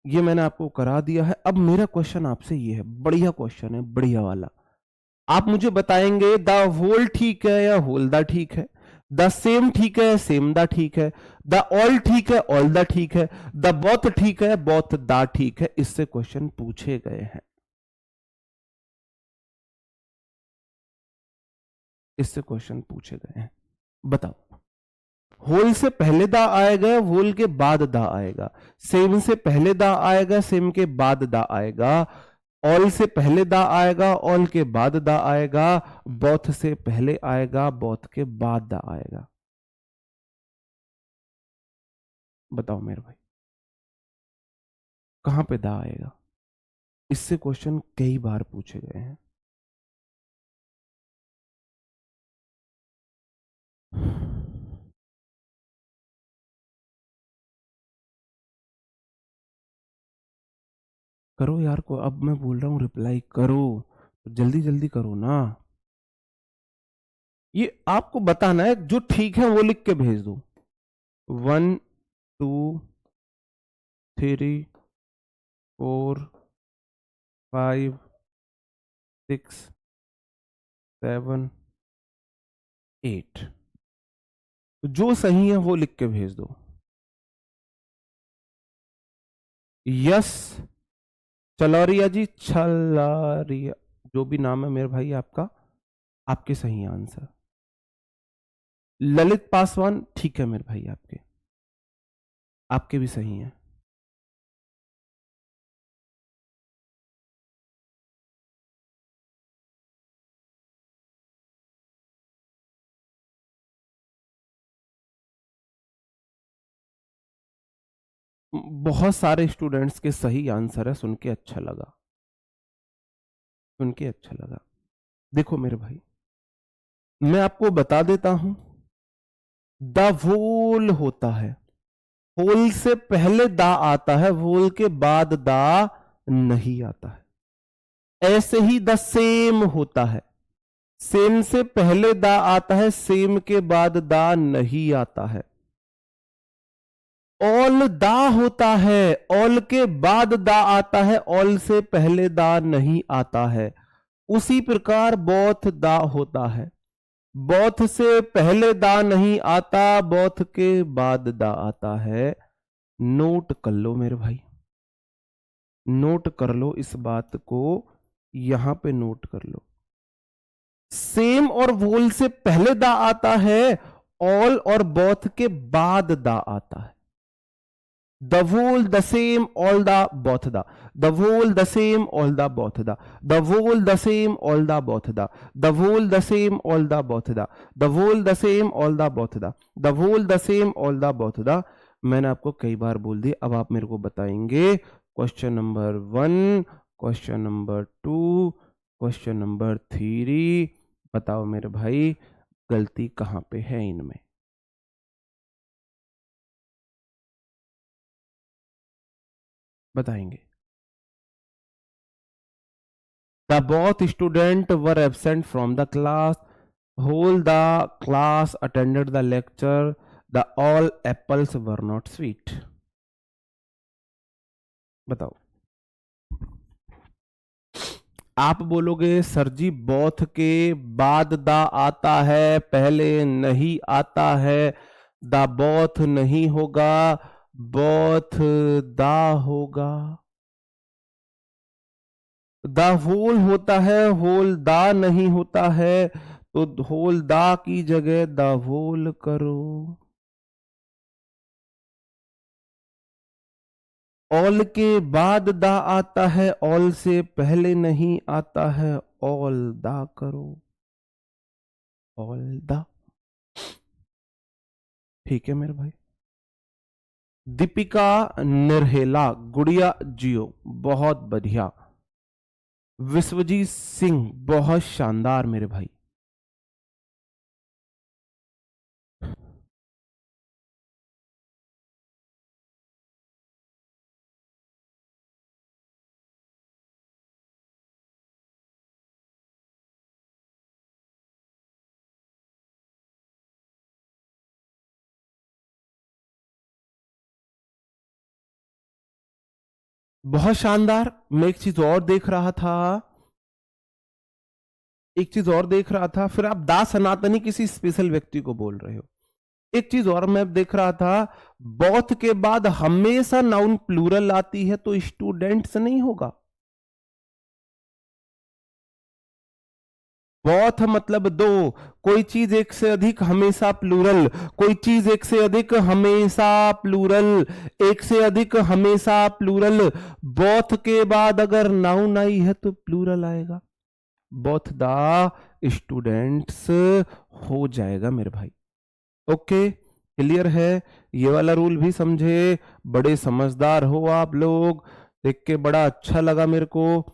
ये मैंने आपको करा दिया है। अब मेरा क्वेश्चन आपसे ये है, बढ़िया क्वेश्चन है, बढ़िया वाला। आप मुझे बताएंगे द होल ठीक है या होल द ठीक है, द सेम ठीक है, सेम द ठीक है, द ऑल ठीक है, ऑल द ठीक है, द बोथ ठीक है, बोथ द ठीक है। इससे क्वेश्चन पूछे गए हैं, इससे क्वेश्चन पूछे गए हैं। बताओ, होल से पहले दा आएगा, होल के बाद दा आएगा, सेम से पहले दा आएगा, सेम के बाद दा आएगा, ऑल से पहले दा आएगा, ऑल के बाद दा आएगा, बोथ से पहले आएगा, बोथ के बाद दा आएगा। बताओ मेरे भाई, कहां पे दा आएगा? इससे क्वेश्चन कई बार पूछे गए हैं। करो यार, को अब मैं बोल रहा हूं रिप्लाई करो, तो जल्दी जल्दी करो ना। ये आपको बताना है, जो ठीक है वो लिख के भेज दो। 1 2 3 4 5 6 7 8, जो सही है वो लिख के भेज दो। यस चलौरिया जी, छलारिया, जो भी नाम है मेरे भाई आपका, आपके सही आंसर। ललित पासवान, ठीक है मेरे भाई, आपके आपके भी सही हैं। बहुत सारे स्टूडेंट्स के सही आंसर है, सुन के अच्छा लगा, सुन के अच्छा लगा। देखो मेरे भाई, मैं आपको बता देता हूं, द वोल होता है, होल से पहले दा आता है, वोल के बाद दा नहीं आता है। ऐसे ही द सेम होता है, सेम से पहले दा आता है, सेम के बाद दा नहीं आता है। ऑल दा होता है, ऑल के बाद दा आता है, ऑल से पहले दा नहीं आता है। उसी प्रकार बोथ दा होता है, बोथ से पहले दा नहीं आता, बोथ के बाद दा आता है। नोट कर लो मेरे भाई, नोट कर लो इस बात को, यहां पे नोट कर लो। सेम और वोल से पहले दा आता है, ऑल और बोथ के बाद दा आता है। the whole, the same, all the, both the, the whole, the same, all the, both the, the whole, the same, all the, both the, the whole, the same, all the, both the, the whole, the same, all the, both the, the whole, the same, all the, both the। मैंने आपको कई बार बोल दिया, अब आप मेरे को बताएंगे question number 1, question number 2, question number 3, बताओ मेरे भाई गलती कहां पे है इनमें। बताएंगे। The both students were absent from the class. Whole the class attended the lecture. The all apples were not sweet. बताओ। आप बोलोगे सर जी बोथ के बाद दा आता है, पहले नहीं आता है। दा बोथ नहीं होगा, बोथ दा होगा। द होल होता है, होल दा नहीं होता है, तो होल दा की जगह द होल करो। ऑल के बाद दा आता है, ऑल से पहले नहीं आता है, ऑल दा करो। ऑल दा। ठीक है मेरे भाई। दीपिका निर्हेला, गुड़िया जियो, बहुत बढ़िया। विश्वजीत सिंह, बहुत शानदार मेरे भाई। बहुत शानदार। मैं एक चीज और देख रहा था, फिर आप दास सनातनी किसी स्पेशल व्यक्ति को बोल रहे हो। एक चीज और मैं देख रहा था, बोथ के बाद हमेशा नाउन प्लूरल आती है, तो स्टूडेंट्स नहीं होगा। बोथ मतलब दो, कोई चीज एक से अधिक हमेशा प्लूरल, कोई चीज एक से अधिक हमेशा प्लूरल, एक से अधिक हमेशा प्लूरल। बोथ के बाद अगर नाउन आई है तो प्लूरल आएगा। बोथ द स्टूडेंट्स हो जाएगा मेरे भाई। ओके, क्लियर है। ये वाला रूल भी समझे, बड़े समझदार हो आप लोग, देख के बड़ा अच्छा लगा मेरे को।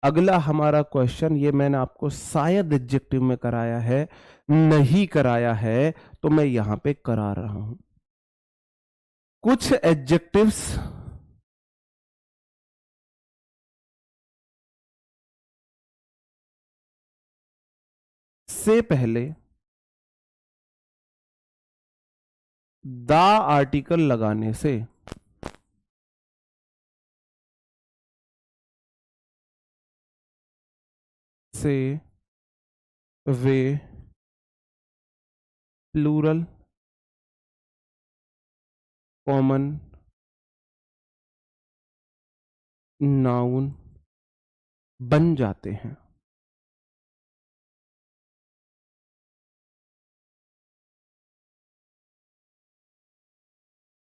अगला हमारा क्वेश्चन, ये मैंने आपको शायद एडजेक्टिव में कराया है, नहीं कराया है तो मैं यहां पे करा रहा हूं। कुछ एडजेक्टिव्स से पहले द आर्टिकल लगाने से वे प्लूरल कॉमन नाउन बन जाते हैं।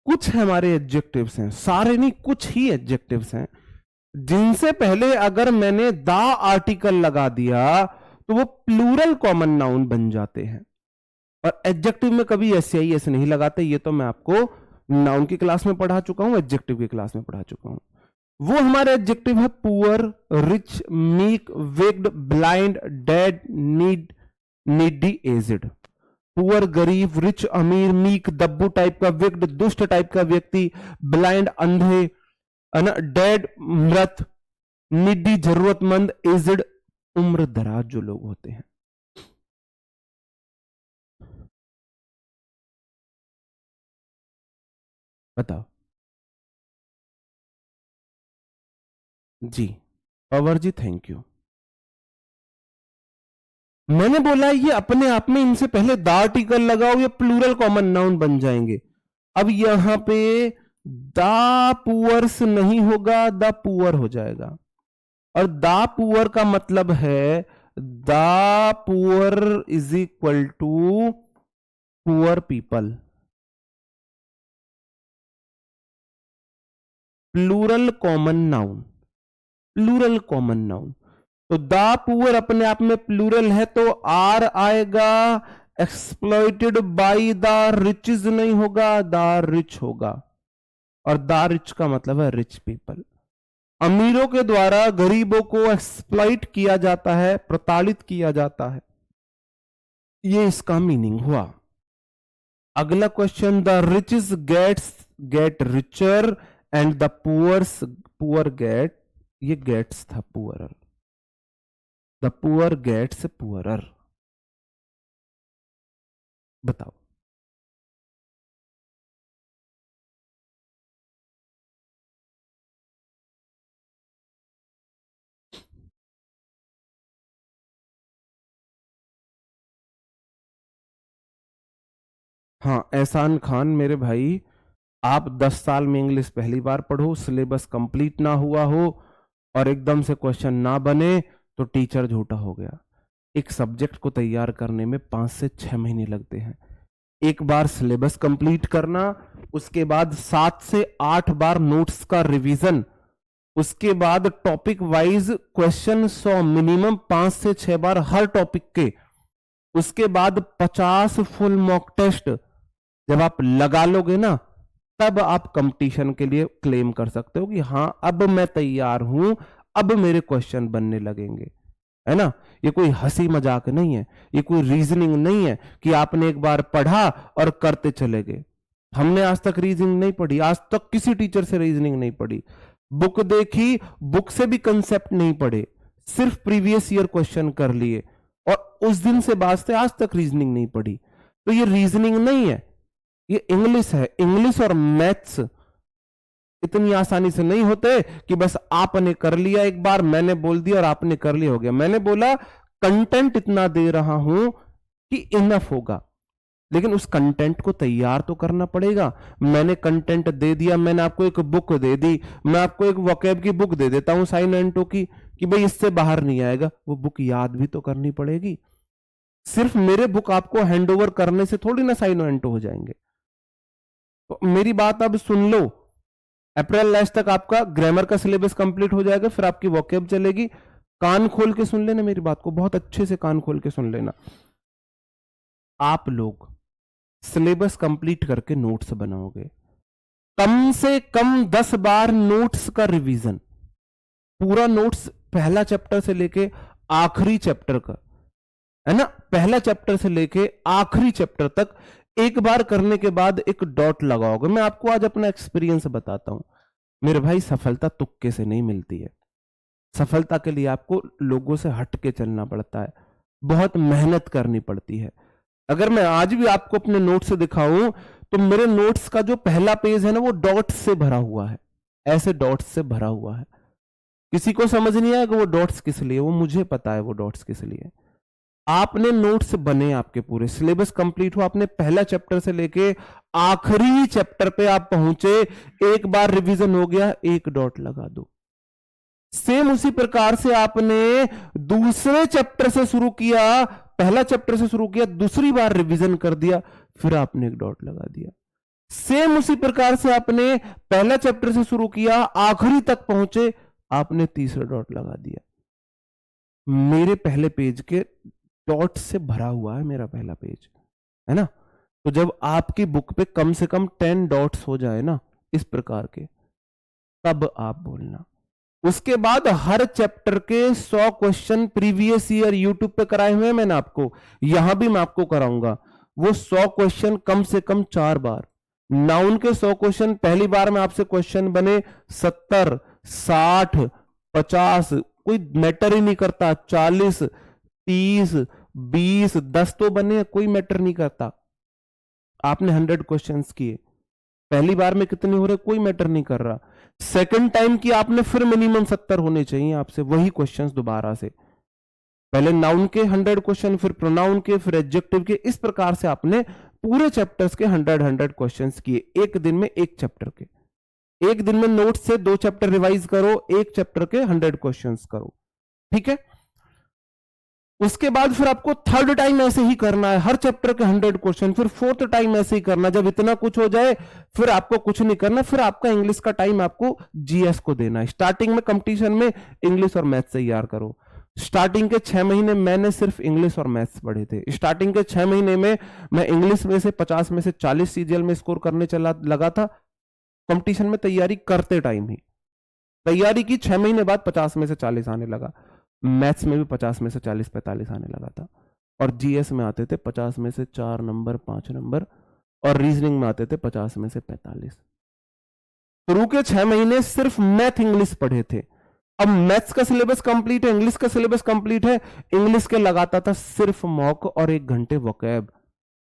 कुछ हमारे एडजेक्टिव्स हैं, सारे नहीं, कुछ ही एडजेक्टिव्स हैं जिनसे पहले अगर मैंने द आर्टिकल लगा दिया तो वो प्लूरल कॉमन नाउन बन जाते हैं। और एडजेक्टिव में कभी एस नहीं लगाते, ये तो मैं आपको नाउन की क्लास में पढ़ा चुका हूं, एडजेक्टिव की क्लास में पढ़ा चुका हूं। वो हमारे एडजेक्टिव है poor, rich, meek, wicked, blind, dead, needy, edged. Poor गरीब, रिच अमीर, मीक दब्बू टाइप का, विक्ड दुष्ट टाइप का व्यक्ति, ब्लाइंड अंधे, डेड मृत, निडी जरूरतमंद, एजिड उम्र दराज जो लोग होते हैं। बताओ जी। Pawar ji thank you. मैंने बोला ये अपने आप में इनसे पहले द आर्टिकल लगाओ, ये प्लूरल कॉमन नाउन बन जाएंगे। अब यहां पे द पुअर्स नहीं होगा, द पुअर हो जाएगा। और द पुअर का मतलब है the poor is equal to poor people. Plural common noun, plural common noun. तो द पुअर अपने आप में प्लूरल है तो आर आएगा, एक्सप्लॉइटेड बाय द रिचेस नहीं होगा, द रिच होगा, और द रिच का मतलब है रिच पीपल। अमीरों के द्वारा गरीबों को एक्सप्लॉइट किया जाता है, प्रताड़ित किया जाता है, ये इसका मीनिंग हुआ। अगला question, the riches get richer and the poor get, ये गेट्स था poorer, the poor gets poorer. बताओ। हाँ एहसान खान मेरे भाई, आप 10 साल में इंग्लिश पहली बार पढ़ो, सिलेबस कंप्लीट ना हुआ हो और एकदम से क्वेश्चन ना बने तो टीचर झूठा हो गया। एक सब्जेक्ट को तैयार करने में 5 से 6 महीने लगते हैं। एक बार सिलेबस कंप्लीट करना, उसके बाद 7 से 8 बार नोट्स का रिवीजन, उसके बाद टॉपिक वाइज क्वेश्चन 100 मिनिमम 5 से 6 बार हर टॉपिक के, उसके बाद 50 फुल मॉक टेस्ट जब आप लगा लोगे ना, तब आप कंपटीशन के लिए क्लेम कर सकते हो कि हाँ अब मैं तैयार हूं, अब मेरे क्वेश्चन बनने लगेंगे, है ना। ये कोई हंसी मजाक नहीं है, ये कोई रीजनिंग नहीं है कि आपने एक बार पढ़ा और करते चले गए। हमने आज तक रीजनिंग नहीं पढ़ी, आज तक किसी टीचर से रीजनिंग नहीं पढ़ी, बुक देखी, बुक से भी कंसेप्ट नहीं पढ़े, सिर्फ प्रीवियस ईयर क्वेश्चन कर लिए और उस दिन से बाद से आज तक रीजनिंग नहीं पढ़ी। तो ये रीजनिंग नहीं है, ये इंग्लिश है। इंग्लिश और मैथ्स इतनी आसानी से नहीं होते कि बस आपने कर लिया, एक बार मैंने बोल दिया और आपने कर लिया हो गया। मैंने बोला कंटेंट इतना दे रहा हूं कि इनफ होगा, लेकिन उस कंटेंट को तैयार तो करना पड़ेगा। मैंने कंटेंट दे दिया, मैंने आपको एक बुक दे दी, मैं आपको एक वोकैब की बुक दे देता हूं साइन एंटो की, कि भाई इससे बाहर नहीं आएगा, वो बुक याद भी तो करनी पड़ेगी। सिर्फ मेरे बुक आपको हैंडओवर करने से थोड़ी ना साइन एंटो हो जाएंगे। तो मेरी बात अब सुन लो, अप्रैल लास्ट तक आपका ग्रामर का सिलेबस कंप्लीट हो जाएगा, फिर आपकी वोकैब चलेगी। कान खोल के सुन लेना मेरी बात को, बहुत अच्छे से कान खोल के सुन लेना। आप लोग सिलेबस कंप्लीट करके नोट्स बनाओगे, कम से कम 10 बार नोट्स का रिवीजन, पूरा नोट्स पहला चैप्टर से लेके आखिरी चैप्टर का, है ना, पहला चैप्टर से लेके आखिरी चैप्टर तक एक बार करने के बाद एक डॉट लगाओगे। मैं आपको आज अपना एक्सपीरियंस बताता हूं मेरे भाई, सफलता तुक्के से नहीं मिलती है। सफलता के लिए आपको लोगों से हट के चलना पड़ता है, बहुत मेहनत करनी पड़ती है। अगर मैं आज भी आपको अपने नोट्स से दिखाऊं तो मेरे नोट्स का जो पहला पेज है ना, वो डॉट्स से भरा हुआ है, ऐसे डॉट्स से भरा हुआ है। किसी को समझ नहीं आएगा वो डॉट्स किस लिए, वो मुझे पता है वो डॉट्स किस लिए। आपने नोट्स बने, आपके पूरे सिलेबस कंप्लीट हो, आपने पहला चैप्टर से लेके आखिरी चैप्टर पे आप पहुंचे, एक बार रिवीजन हो गया, एक डॉट लगा दो। सेम उसी प्रकार से आपने दूसरे चैप्टर से शुरू किया, पहला चैप्टर से शुरू किया, दूसरी बार रिवीजन कर दिया, फिर आपने एक डॉट लगा दिया। सेम उसी प्रकार से आपने पहला चैप्टर से शुरू किया, आखिरी तक पहुंचे, आपने तीसरा डॉट लगा दिया। मेरे पहले पेज के डॉट से भरा हुआ है मेरा पहला पेज, है ना। तो जब आपकी बुक पे कम से कम 10 डॉट्स हो जाए ना इस प्रकार के, तब आप बोलना। उसके बाद हर चैप्टर के 100 क्वेश्चन प्रीवियस ईयर यूट्यूब पे कराए हुए हैं मैंने आपको, यहां भी मैं आपको कराऊंगा। वो 100 क्वेश्चन कम से कम 4 बार। नाउन के 100 क्वेश्चन पहली बार में आपसे क्वेश्चन बने 70, 60, 50, कोई मैटर ही नहीं करता, 40, 30, 20, 10 तो बने, कोई मैटर नहीं करता। आपने 100 क्वेश्चंस किए, पहली बार में कितने हो रहे कोई मैटर नहीं कर रहा। सेकंड टाइम की आपने फिर मिनिमम 70 होने चाहिए आपसे, वही क्वेश्चंस दोबारा से। पहले नाउन के 100 क्वेश्चन, फिर प्रोनाउन के, फिर एडजेक्टिव के, इस प्रकार से आपने पूरे चैप्टर्स के 100 क्वेश्चंस किए एक दिन में, एक चैप्टर के। एक दिन में नोट से 2 चैप्टर रिवाइज करो, एक चैप्टर के 100 क्वेश्चंस करो, ठीक है। उसके बाद फिर आपको थर्ड टाइम ऐसे ही करना है, हर चैप्टर के 100 क्वेश्चन, फिर फोर्थ टाइम ऐसे ही करना। जब इतना कुछ हो जाए फिर आपको कुछ नहीं करना, फिर आपका इंग्लिश का टाइम आपको जीएस को देना है। स्टार्टिंग में कंपटीशन में इंग्लिश और मैथ्स तैयार करो। स्टार्टिंग के 6 महीने मैंने सिर्फ इंग्लिश और मैथ्स पढ़े थे। स्टार्टिंग के 6 महीने में मैं इंग्लिश में से 50 में से 40 सीजीएल में स्कोर करने चला लगा था, कंपटीशन में तैयारी करते टाइम ही। तैयारी की 6 महीने बाद 50 में से 40 आने लगा। मैथ्स में भी 50 में से 40-45 आने लगा था। और जीएस में आते थे 50 में से 4 नंबर 5 नंबर, और रीजनिंग में आते थे 50 में से 45। शुरू के 6 महीने सिर्फ मैथ इंग्लिश पढ़े थे। अब मैथ्स का सिलेबस कंप्लीट है, इंग्लिश का सिलेबस कंप्लीट है। इंग्लिश के लगाता था सिर्फ मॉक और 1 घंटे वोकैब,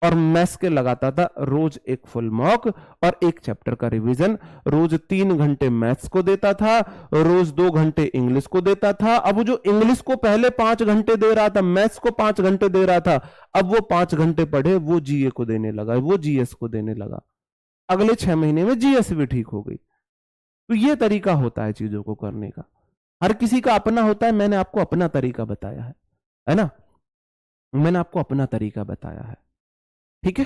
और मैथ्स के लगाता था रोज एक फुल मॉक और 1 चैप्टर का रिवीजन। रोज 3 घंटे मैथ्स को देता था, रोज 2 घंटे इंग्लिश को देता था। अब वो जो इंग्लिश को पहले 5 घंटे दे रहा था, मैथ्स को 5 घंटे दे रहा था, अब वो 5 घंटे पढ़े वो जीए को देने लगा, वो जीएस को देने लगा। अगले 6 महीने में जीएस भी ठीक हो गई। तो ये तरीका होता है चीजों को करने का, हर किसी का अपना होता है। मैंने आपको अपना तरीका बताया है ना, मैंने आपको अपना तरीका बताया है, ठीक है।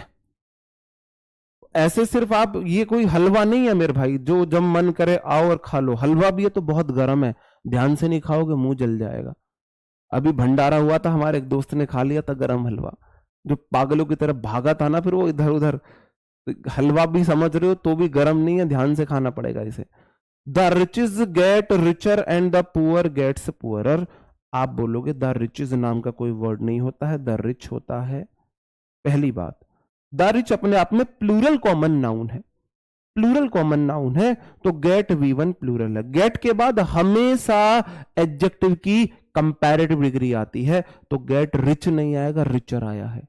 ऐसे सिर्फ आप, ये कोई हलवा नहीं है मेरे भाई जो जब मन करे आओ और खा लो। हलवा भी है तो बहुत गर्म है, ध्यान से नहीं खाओगे मुंह जल जाएगा। अभी भंडारा हुआ था, हमारे एक दोस्त ने खा लिया था गर्म हलवा, जो पागलों की तरफ भागा था ना, फिर वो इधर उधर। हलवा भी समझ रहे हो तो भी गर्म नहीं है, ध्यान से खाना पड़ेगा इसे। The riches get richer and the poor gets poorer. आप बोलोगे द रिचेस नाम का कोई वर्ड नहीं होता है, द रिच होता है। पहली बात, द रिच अपने आप में प्लूरल कॉमन नाउन है, प्लूरल कॉमन नाउन है, तो गेट V1 प्लूरल है। गेट के बाद हमेशा एडजेक्टिव की कंपैरेटिव डिग्री आती है, तो गेट रिच नहीं आएगा, रिचर आया है।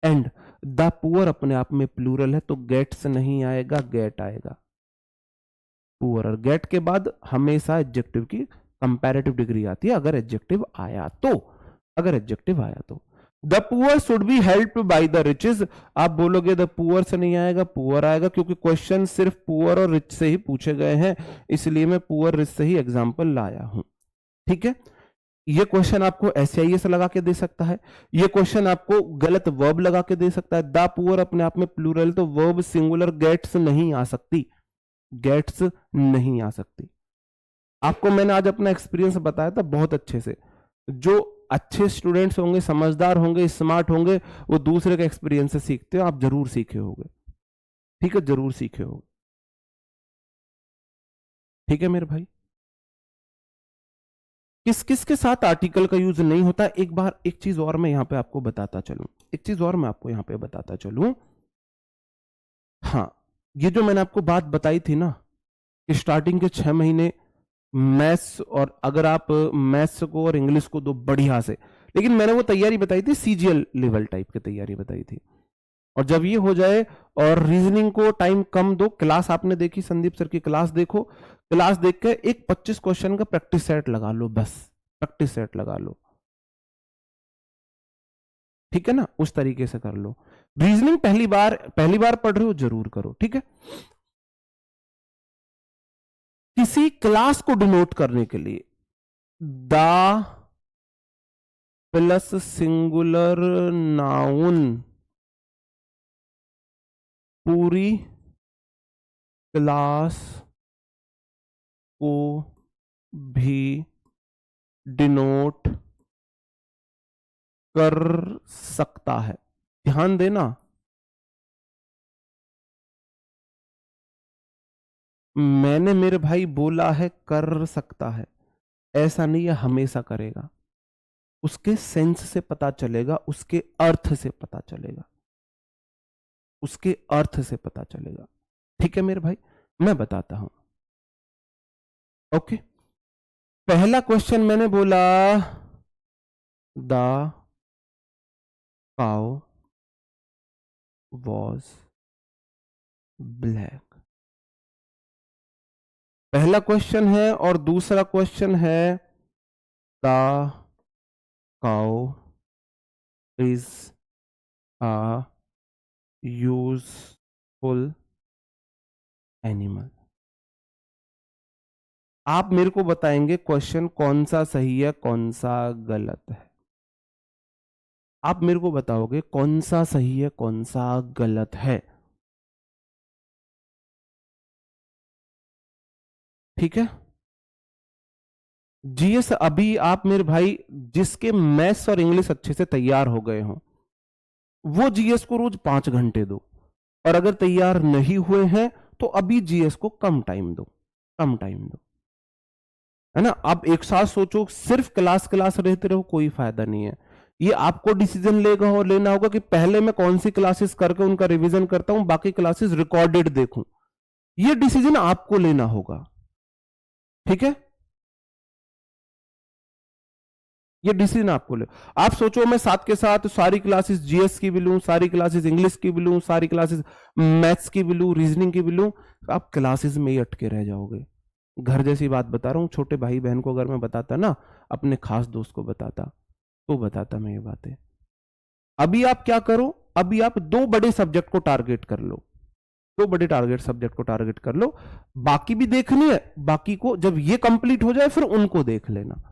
एंड द पुअर अपने आप में प्लूरल है, तो गेट्स नहीं आएगा, गेट आएगा। पुअर, गेट के बाद हमेशा एडजेक्टिव की कंपैरेटिव डिग्री आती है, अगर एडजेक्टिव आया तो, अगर एडजेक्टिव आया तो। The poor should be helped by the riches. आप बोलोगे द पुअर से नहीं आएगा, पुअर आएगा, क्योंकि क्वेश्चन सिर्फ पुअर और रिच से ही पूछे गए हैं, इसलिए मैं पुअर रिच से ही एग्जांपल लाया हूं, ठीक है। ये क्वेश्चन आपको SIS लगा के दे सकता है, ये क्वेश्चन आपको गलत वर्ब लगा के दे सकता है। द पुअर अपने आप में प्लूरल, तो वर्ब सिंगुलर गेट्स नहीं आ सकती, गेट्स नहीं आ सकती। आपको मैंने आज अपना एक्सपीरियंस बताया था बहुत अच्छे से। जो अच्छे स्टूडेंट्स होंगे, समझदार होंगे, स्मार्ट होंगे, वो दूसरे के एक्सपीरियंस से सीखते हो। आप जरूर सीखे होंगे, ठीक है, जरूर सीखे होंगे, ठीक है मेरे भाई। किस किस के साथ आर्टिकल का यूज नहीं होता, एक बार एक चीज और मैं यहां पे आपको बताता चलूं, एक चीज और मैं आपको यहां पे बताता चलूं। हाँ, ये जो मैंने आपको बात बताई थी ना कि स्टार्टिंग के 6 महीने मैथ्स, और अगर आप मैथ्स को और इंग्लिश को दो बढ़िया से, लेकिन मैंने वो तैयारी बताई थी CGL लेवल टाइप की तैयारी बताई थी। और जब ये हो जाए और रीजनिंग को टाइम कम दो, क्लास आपने देखी संदीप सर की क्लास देखो, क्लास देख के एक 25 क्वेश्चन का प्रैक्टिस सेट लगा लो, बस प्रैक्टिस सेट लगा लो, ठीक है ना, उस तरीके से कर लो। रीजनिंग पहली बार पढ़ रहे हो जरूर करो, ठीक है। किसी क्लास को डिनोट करने के लिए द प्लस सिंगुलर नाउन पूरी क्लास को भी डिनोट कर सकता है। ध्यान देना, मैंने मेरे भाई बोला है कर सकता है, ऐसा नहीं है हमेशा करेगा। उसके सेंस से पता चलेगा, उसके अर्थ से पता चलेगा, उसके अर्थ से पता चलेगा, ठीक है मेरे भाई। मैं बताता हूं, ओके। पहला क्वेश्चन मैंने बोला द काउ वॉज ब्लैक, पहला क्वेश्चन है। और दूसरा क्वेश्चन है the cow is a useful animal. आप मेरे को बताएंगे क्वेश्चन कौन सा सही है कौन सा गलत है। आप मेरे को बताओगे कौन सा सही है कौन सा गलत है। ठीक है। जीएस अभी आप मेरे भाई जिसके मैथ्स और इंग्लिश अच्छे से तैयार हो गए हो वो जीएस को रोज 5 घंटे दो, और अगर तैयार नहीं हुए हैं तो अभी जीएस को कम टाइम दो, कम टाइम दो, है ना। आप एक साथ सोचो सिर्फ क्लास क्लास रहते रहो कोई फायदा नहीं है। ये आपको डिसीजन लेना होगा कि पहले मैं कौन सी क्लासेस करके उनका रिवीजन करता हूं, बाकी क्लासेस रिकॉर्डेड देखूं। ये डिसीजन आपको लेना होगा। ठीक है, ये डिसीजन आपको ले। आप सोचो मैं साथ के साथ सारी क्लासेस जीएस की भी लूं, सारी क्लासेस इंग्लिश की भी लूं, सारी क्लासेस मैथ्स की भी लूं, रीजनिंग की भी लूं, आप क्लासेस में ही अटके रह जाओगे। घर जैसी बात बता रहा हूं, छोटे भाई बहन को अगर मैं बताता ना, अपने खास दोस्त को बताता, तो बताता मैं ये बातें। अभी आप क्या करो, अभी आप 2 बड़े सब्जेक्ट को टारगेट कर लो, 2 बड़े टारगेट सब्जेक्ट को टारगेट कर लो, बाकी भी देखनी है, बाकी को जब ये कंप्लीट हो जाए फिर उनको देख लेना।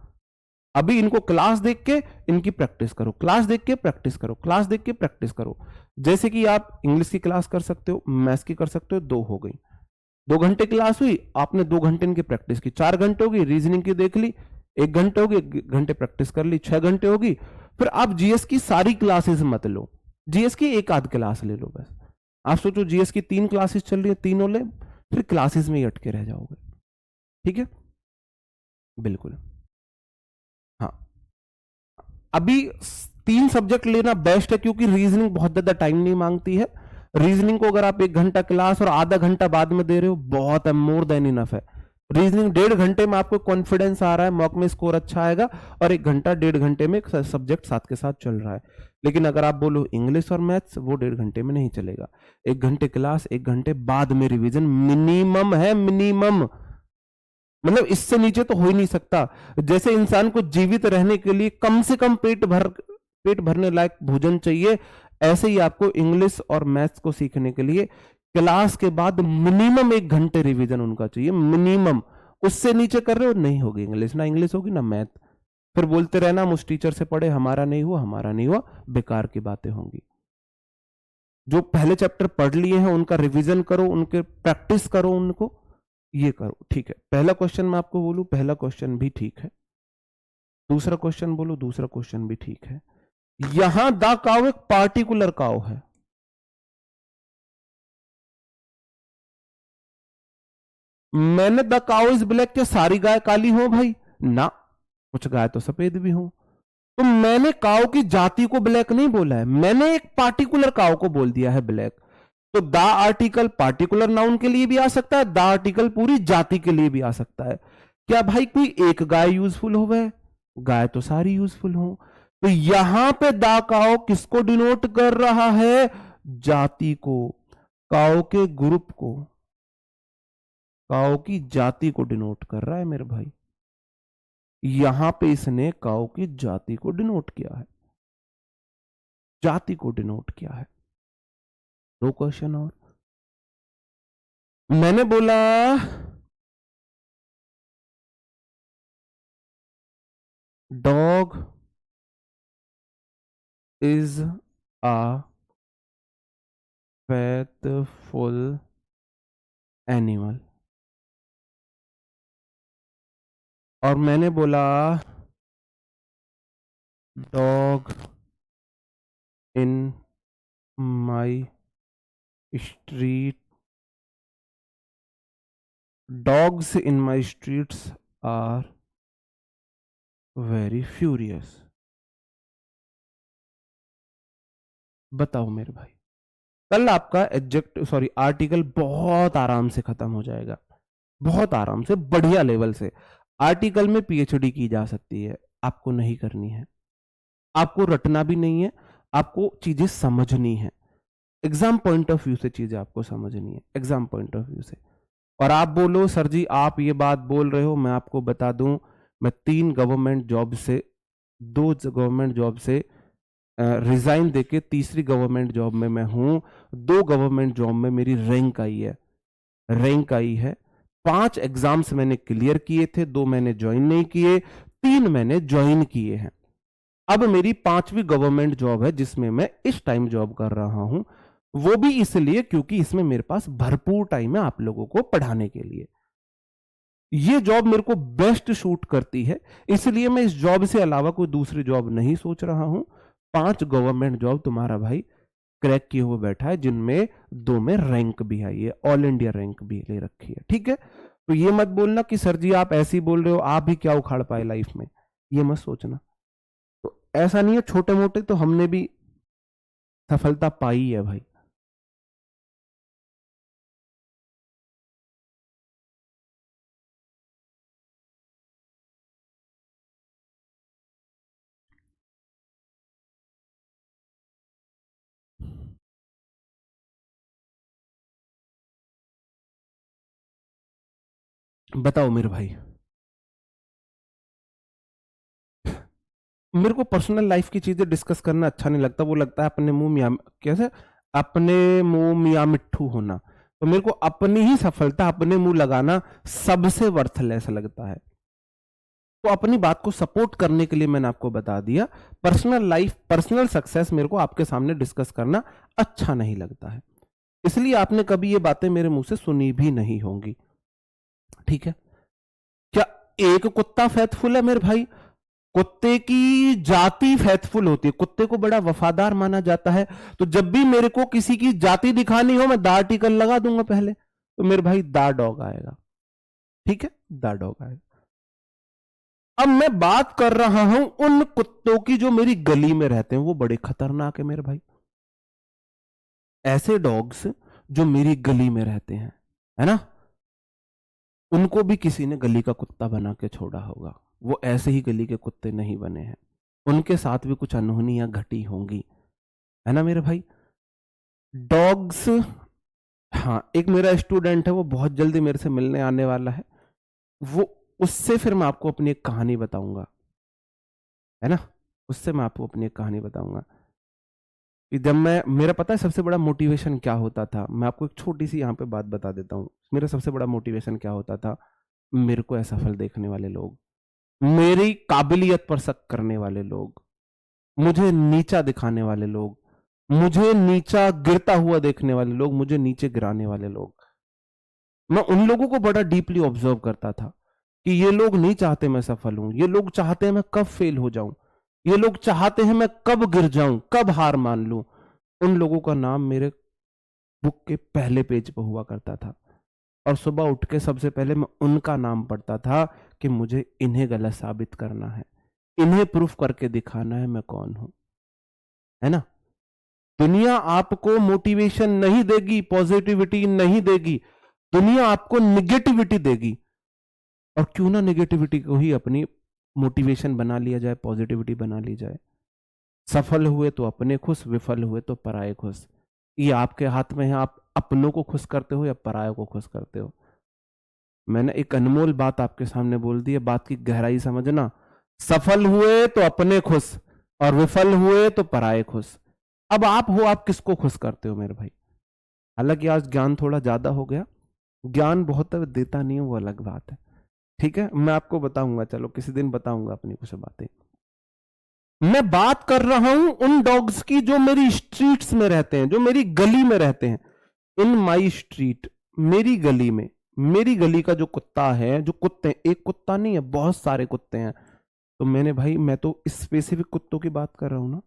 अभी इनको क्लास देख के इनकी प्रैक्टिस करो, क्लास देख के प्रैक्टिस करो, क्लास देख के प्रैक्टिस करो। जैसे कि आप इंग्लिश की क्लास कर सकते हो, मैथ्स की कर सकते हो, 2 हो गई, 2 घंटे क्लास हुई, आपने 2 घंटे इनकी प्रैक्टिस की, 4 घंटे होगी, रीजनिंग की देख ली, 1 घंटे होगी, 1 घंटे प्रैक्टिस कर ली, 6 घंटे होगी। फिर आप जीएस की सारी क्लासेस मत लो, जीएस की एक आध क्लास ले लो बस। आप सोचो जीएस की 3 क्लासेस चल रही है, तीनों ले, फिर क्लासेस में ही अटके रह जाओगे। ठीक है, बिल्कुल। हाँ, अभी 3 सब्जेक्ट लेना बेस्ट है, क्योंकि रीजनिंग बहुत ज्यादा टाइम नहीं मांगती है। रीजनिंग को अगर आप 1 घंटा क्लास और आधा घंटा बाद में दे रहे हो, बहुत है, मोर देन इनफ है। रीजनिंग 1.5 घंटे में आपको कॉन्फिडेंस आ रहा है, मॉक में स्कोर अच्छा आएगा, और 1 घंटा 1.5 घंटे में सब्जेक्ट साथ के साथ चल रहा है। लेकिन अगर आप बोलो इंग्लिश और मैथ्स, वो 1.5 घंटे में नहीं चलेगा। 1 घंटे क्लास, 1 घंटे बाद में रिविजन मिनिमम है, मिनिमम, मतलब इससे नीचे तो हो ही नहीं सकता। जैसे इंसान को जीवित रहने के लिए कम से कम पेट भरने लायक भोजन चाहिए, ऐसे ही आपको इंग्लिश और मैथ्स को सीखने के लिए क्लास के बाद मिनिमम 1 घंटे रिवीजन उनका चाहिए, मिनिमम। उससे नीचे कर रहे हो, नहीं होगी इंग्लिश, ना इंग्लिश होगी ना मैथ, फिर बोलते रहना हम उस टीचर से पढ़े, हमारा नहीं हुआ, हमारा नहीं हुआ, बेकार की बातें होंगी। जो पहले चैप्टर पढ़ लिए हैं उनका रिवीजन करो, उनके प्रैक्टिस करो, उनको ये करो। ठीक है, पहला क्वेश्चन मैं आपको बोलूं, पहला क्वेश्चन भी ठीक है, दूसरा क्वेश्चन बोलो, दूसरा क्वेश्चन भी ठीक है। यहां द काउ एक पार्टिकुलर काउ है, मैंने द काउ इज ब्लैक क्या सारी गाय काली हो भाई? ना, कुछ गाय तो सफेद भी हो। तो मैंने काउ की जाति को ब्लैक नहीं बोला है, मैंने एक पार्टिकुलर काउ को बोल दिया है ब्लैक। तो द आर्टिकल पार्टिकुलर नाउन के लिए भी आ सकता है, द आर्टिकल पूरी जाति के लिए भी आ सकता है। क्या भाई कोई एक गाय यूजफुल हो गए? गाय तो सारी यूजफुल हो। तो यहां पे द काउ किसको डिनोट कर रहा है? जाति को, काउ के ग्रुप को, काउ की जाति को डिनोट कर रहा है मेरे भाई। यहां पे इसने काउ की जाति को डिनोट किया है, जाति को डिनोट किया है। 2 क्वेश्चन और मैंने बोला dog is a faithful animal, और मैंने बोला dog in my street, dogs in my streets are very furious. बताओ मेरे भाई, कल आपका आर्टिकल बहुत आराम से खत्म हो जाएगा, बहुत आराम से, बढ़िया लेवल से। आर्टिकल में पीएचडी की जा सकती है, आपको नहीं करनी है, आपको रटना भी नहीं है, आपको चीजें समझनी है, एग्जाम पॉइंट ऑफ व्यू से चीजें आपको समझनी है, एग्जाम पॉइंट ऑफ व्यू से। और आप बोलो सर जी आप ये बात बोल रहे हो, मैं आपको बता दूं, मैं 3 गवर्नमेंट जॉब से, 2 गवर्नमेंट जॉब से रिजाइन देके तीसरी गवर्नमेंट जॉब में मैं हूं। 2 गवर्नमेंट जॉब में मेरी रैंक आई है, रैंक आई है। 5 एग्जाम्स मैंने क्लियर किए थे, 2 मैंने ज्वाइन नहीं किए, 3 मैंने ज्वाइन किए हैं। अब मेरी 5वीं गवर्नमेंट जॉब है जिसमें मैं इस टाइम जॉब कर रहा हूं, वो भी इसलिए क्योंकि इसमें मेरे पास भरपूर टाइम है आप लोगों को पढ़ाने के लिए। ये जॉब मेरे को बेस्ट शूट करती है, इसलिए मैं इस जॉब से अलावा कोई दूसरी जॉब नहीं सोच रहा हूं। 5 गवर्नमेंट जॉब तुम्हारा भाई क्रैक किए हुए बैठा है, जिनमें 2 में रैंक भी आई है, ऑल इंडिया रैंक भी ले रखी है। ठीक है, तो ये मत बोलना कि सर जी आप ऐसे ही बोल रहे हो, आप भी क्या उखाड़ पाए लाइफ में, ये मत सोचना। तो ऐसा नहीं है, छोटे मोटे तो हमने भी सफलता पाई है भाई। बताओ मेरे भाई, मेरे को पर्सनल लाइफ की चीजें डिस्कस करना अच्छा नहीं लगता, वो लगता है अपने मुंह मियाँ, कैसे अपने मुंह मियाँ मिट्ठू होना। तो मेरे को अपनी ही सफलता अपने मुंह लगाना सबसे वर्थलेस लगता है। तो अपनी बात को सपोर्ट करने के लिए मैंने आपको बता दिया, पर्सनल लाइफ पर्सनल सक्सेस मेरे को आपके सामने डिस्कस करना अच्छा नहीं लगता है, इसलिए आपने कभी ये बातें मेरे मुंह से सुनी भी नहीं होंगी। ठीक है, क्या एक कुत्ता फेथफुल है मेरे भाई? कुत्ते की जाति फेथफुल होती है, कुत्ते को बड़ा वफादार माना जाता है। तो जब भी मेरे को किसी की जाति दिखानी हो, मैं दा आर्टिकल लगा दूंगा पहले, तो मेरे भाई दा डॉग आएगा। ठीक है, दा डॉग आएगा। अब मैं बात कर रहा हूं उन कुत्तों की जो मेरी गली में रहते हैं, वो बड़े खतरनाक है मेरे भाई। ऐसे डॉग्स जो मेरी गली में रहते हैं, है ना, उनको भी किसी ने गली का कुत्ता बना के छोड़ा होगा, वो ऐसे ही गली के कुत्ते नहीं बने हैं, उनके साथ भी कुछ अनहोनियां घटी होंगी, है ना मेरे भाई। डॉग्स, हाँ, एक मेरा स्टूडेंट है, वो बहुत जल्दी मेरे से मिलने आने वाला है, वो उससे फिर मैं आपको अपनी एक कहानी बताऊंगा, है ना, उससे मैं आपको अपनी एक कहानी बताऊंगा कि जब मैं, मेरा पता है सबसे बड़ा मोटिवेशन क्या होता था। मैं आपको एक छोटी सी यहाँ पे बात बता देता हूँ, मेरा सबसे बड़ा मोटिवेशन क्या होता था। मेरे को असफल देखने वाले लोग, मेरी काबिलियत पर शक करने वाले लोग, मुझे नीचा दिखाने वाले लोग, मुझे नीचा गिरता हुआ देखने वाले लोग, मुझे नीचे गिराने वाले लोग, मैं उन लोगों को बड़ा डीपली ऑब्जर्व करता था कि ये लोग नहीं चाहते मैं सफल हूं, ये लोग चाहते हैं मैं कब फेल हो जाऊं, ये लोग चाहते हैं मैं कब गिर जाऊं, कब हार मान लूं। उन लोगों का नाम मेरे बुक के पहले पेज पर हुआ करता था, और सुबह उठ के सबसे पहले मैं उनका नाम पढ़ता था कि मुझे इन्हें गलत साबित करना है, इन्हें प्रूफ करके दिखाना है मैं कौन हूं, है ना। दुनिया आपको मोटिवेशन नहीं देगी, पॉजिटिविटी नहीं देगी, दुनिया आपको निगेटिविटी देगी। और क्यों ना निगेटिविटी को ही अपनी मोटिवेशन बना लिया जाए, पॉजिटिविटी बना ली जाए। सफल हुए तो अपने खुश, विफल हुए तो पराये खुश। ये आपके हाथ में है, आप अपनों को खुश करते हो या परायों को खुश करते हो। मैंने एक अनमोल बात आपके सामने बोल दी है, बात की गहराई समझना। सफल हुए तो अपने खुश और विफल हुए तो पराये खुश। अब आप हो, आप किसको खुश करते हो मेरे भाई। हालांकि आज ज्ञान थोड़ा ज्यादा हो गया, ज्ञान बहुत देता नहीं है, वो अलग बात है। ठीक है, मैं आपको बताऊंगा, चलो किसी दिन बताऊंगा अपनी कुछ बातें। मैं बात कर रहा हूं उन डॉग्स की जो मेरी स्ट्रीट्स में रहते हैं, जो मेरी गली में रहते हैं। इन माई स्ट्रीट, मेरी गली में, मेरी गली का जो कुत्ता है, जो कुत्ते, एक कुत्ता नहीं है, बहुत सारे कुत्ते हैं। तो मैंने भाई, मैं तो स्पेसिफिक कुत्तों की बात कर रहा हूं ना,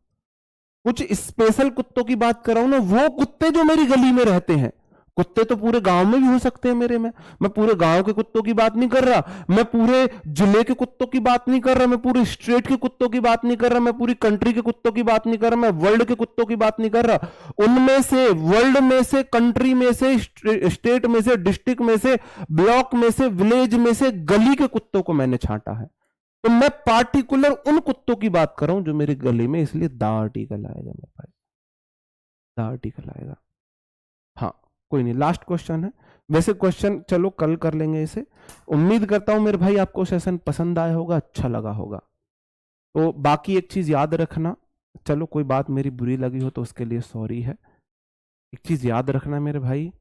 कुछ स्पेशल कुत्तों की बात कर रहा हूं ना, वो कुत्ते जो मेरी गली में रहते हैं। कुत्ते तो पूरे गांव में भी हो सकते हैं मेरे में, मैं पूरे गांव के कुत्तों की बात नहीं कर रहा, मैं पूरे जिले के कुत्तों की बात नहीं कर रहा, मैं पूरे स्टेट के कुत्तों की बात नहीं कर रहा, मैं पूरी कंट्री के कुत्तों की बात नहीं कर रहा, मैं वर्ल्ड के कुत्तों की बात नहीं कर रहा। उनमें से, वर्ल्ड में से, कंट्री में से, स्टेट में से, डिस्ट्रिक्ट में से, ब्लॉक में से, विलेज में से, गली के कुत्तों को मैंने छांटा है। तो मैं पार्टिकुलर उन कुत्तों की बात कर रहा हूं जो मेरे गले में, इसलिए द आर्टिकल आएगा मेरे पास, द आर्टिकल आएगा। हाँ, कोई नहीं, लास्ट क्वेश्चन है, वैसे क्वेश्चन चलो कल कर लेंगे इसे। उम्मीद करता हूं मेरे भाई आपको सेशन पसंद आया होगा, अच्छा लगा होगा। तो बाकी एक चीज याद रखना, चलो कोई बात मेरी बुरी लगी हो तो उसके लिए सॉरी है। एक चीज याद रखना मेरे भाई,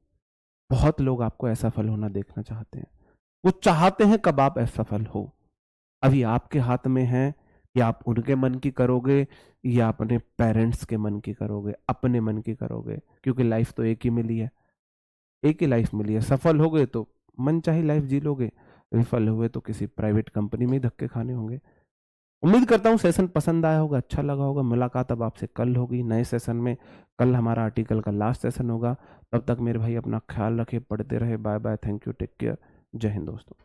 बहुत लोग आपको असफल होना देखना चाहते हैं, वो चाहते हैं कब आप असफल हो। अभी आपके हाथ में है या आप उनके मन की करोगे या अपने पेरेंट्स के मन की करोगे, अपने मन की करोगे, क्योंकि लाइफ तो एक ही मिली है, एक ही लाइफ मिली है। सफल हो गए तो मन चाही लाइफ जी लोगे, विफल हुए तो किसी प्राइवेट कंपनी में ही धक्के खाने होंगे। उम्मीद करता हूँ सेशन पसंद आया होगा, अच्छा लगा होगा। मुलाकात अब आपसे कल होगी नए सेशन में। कल हमारा आर्टिकल का लास्ट सेशन होगा। तब तक मेरे भाई अपना ख्याल रखे, पढ़ते रहे। Bye bye, thank you, take care, जय हिंद दोस्तों।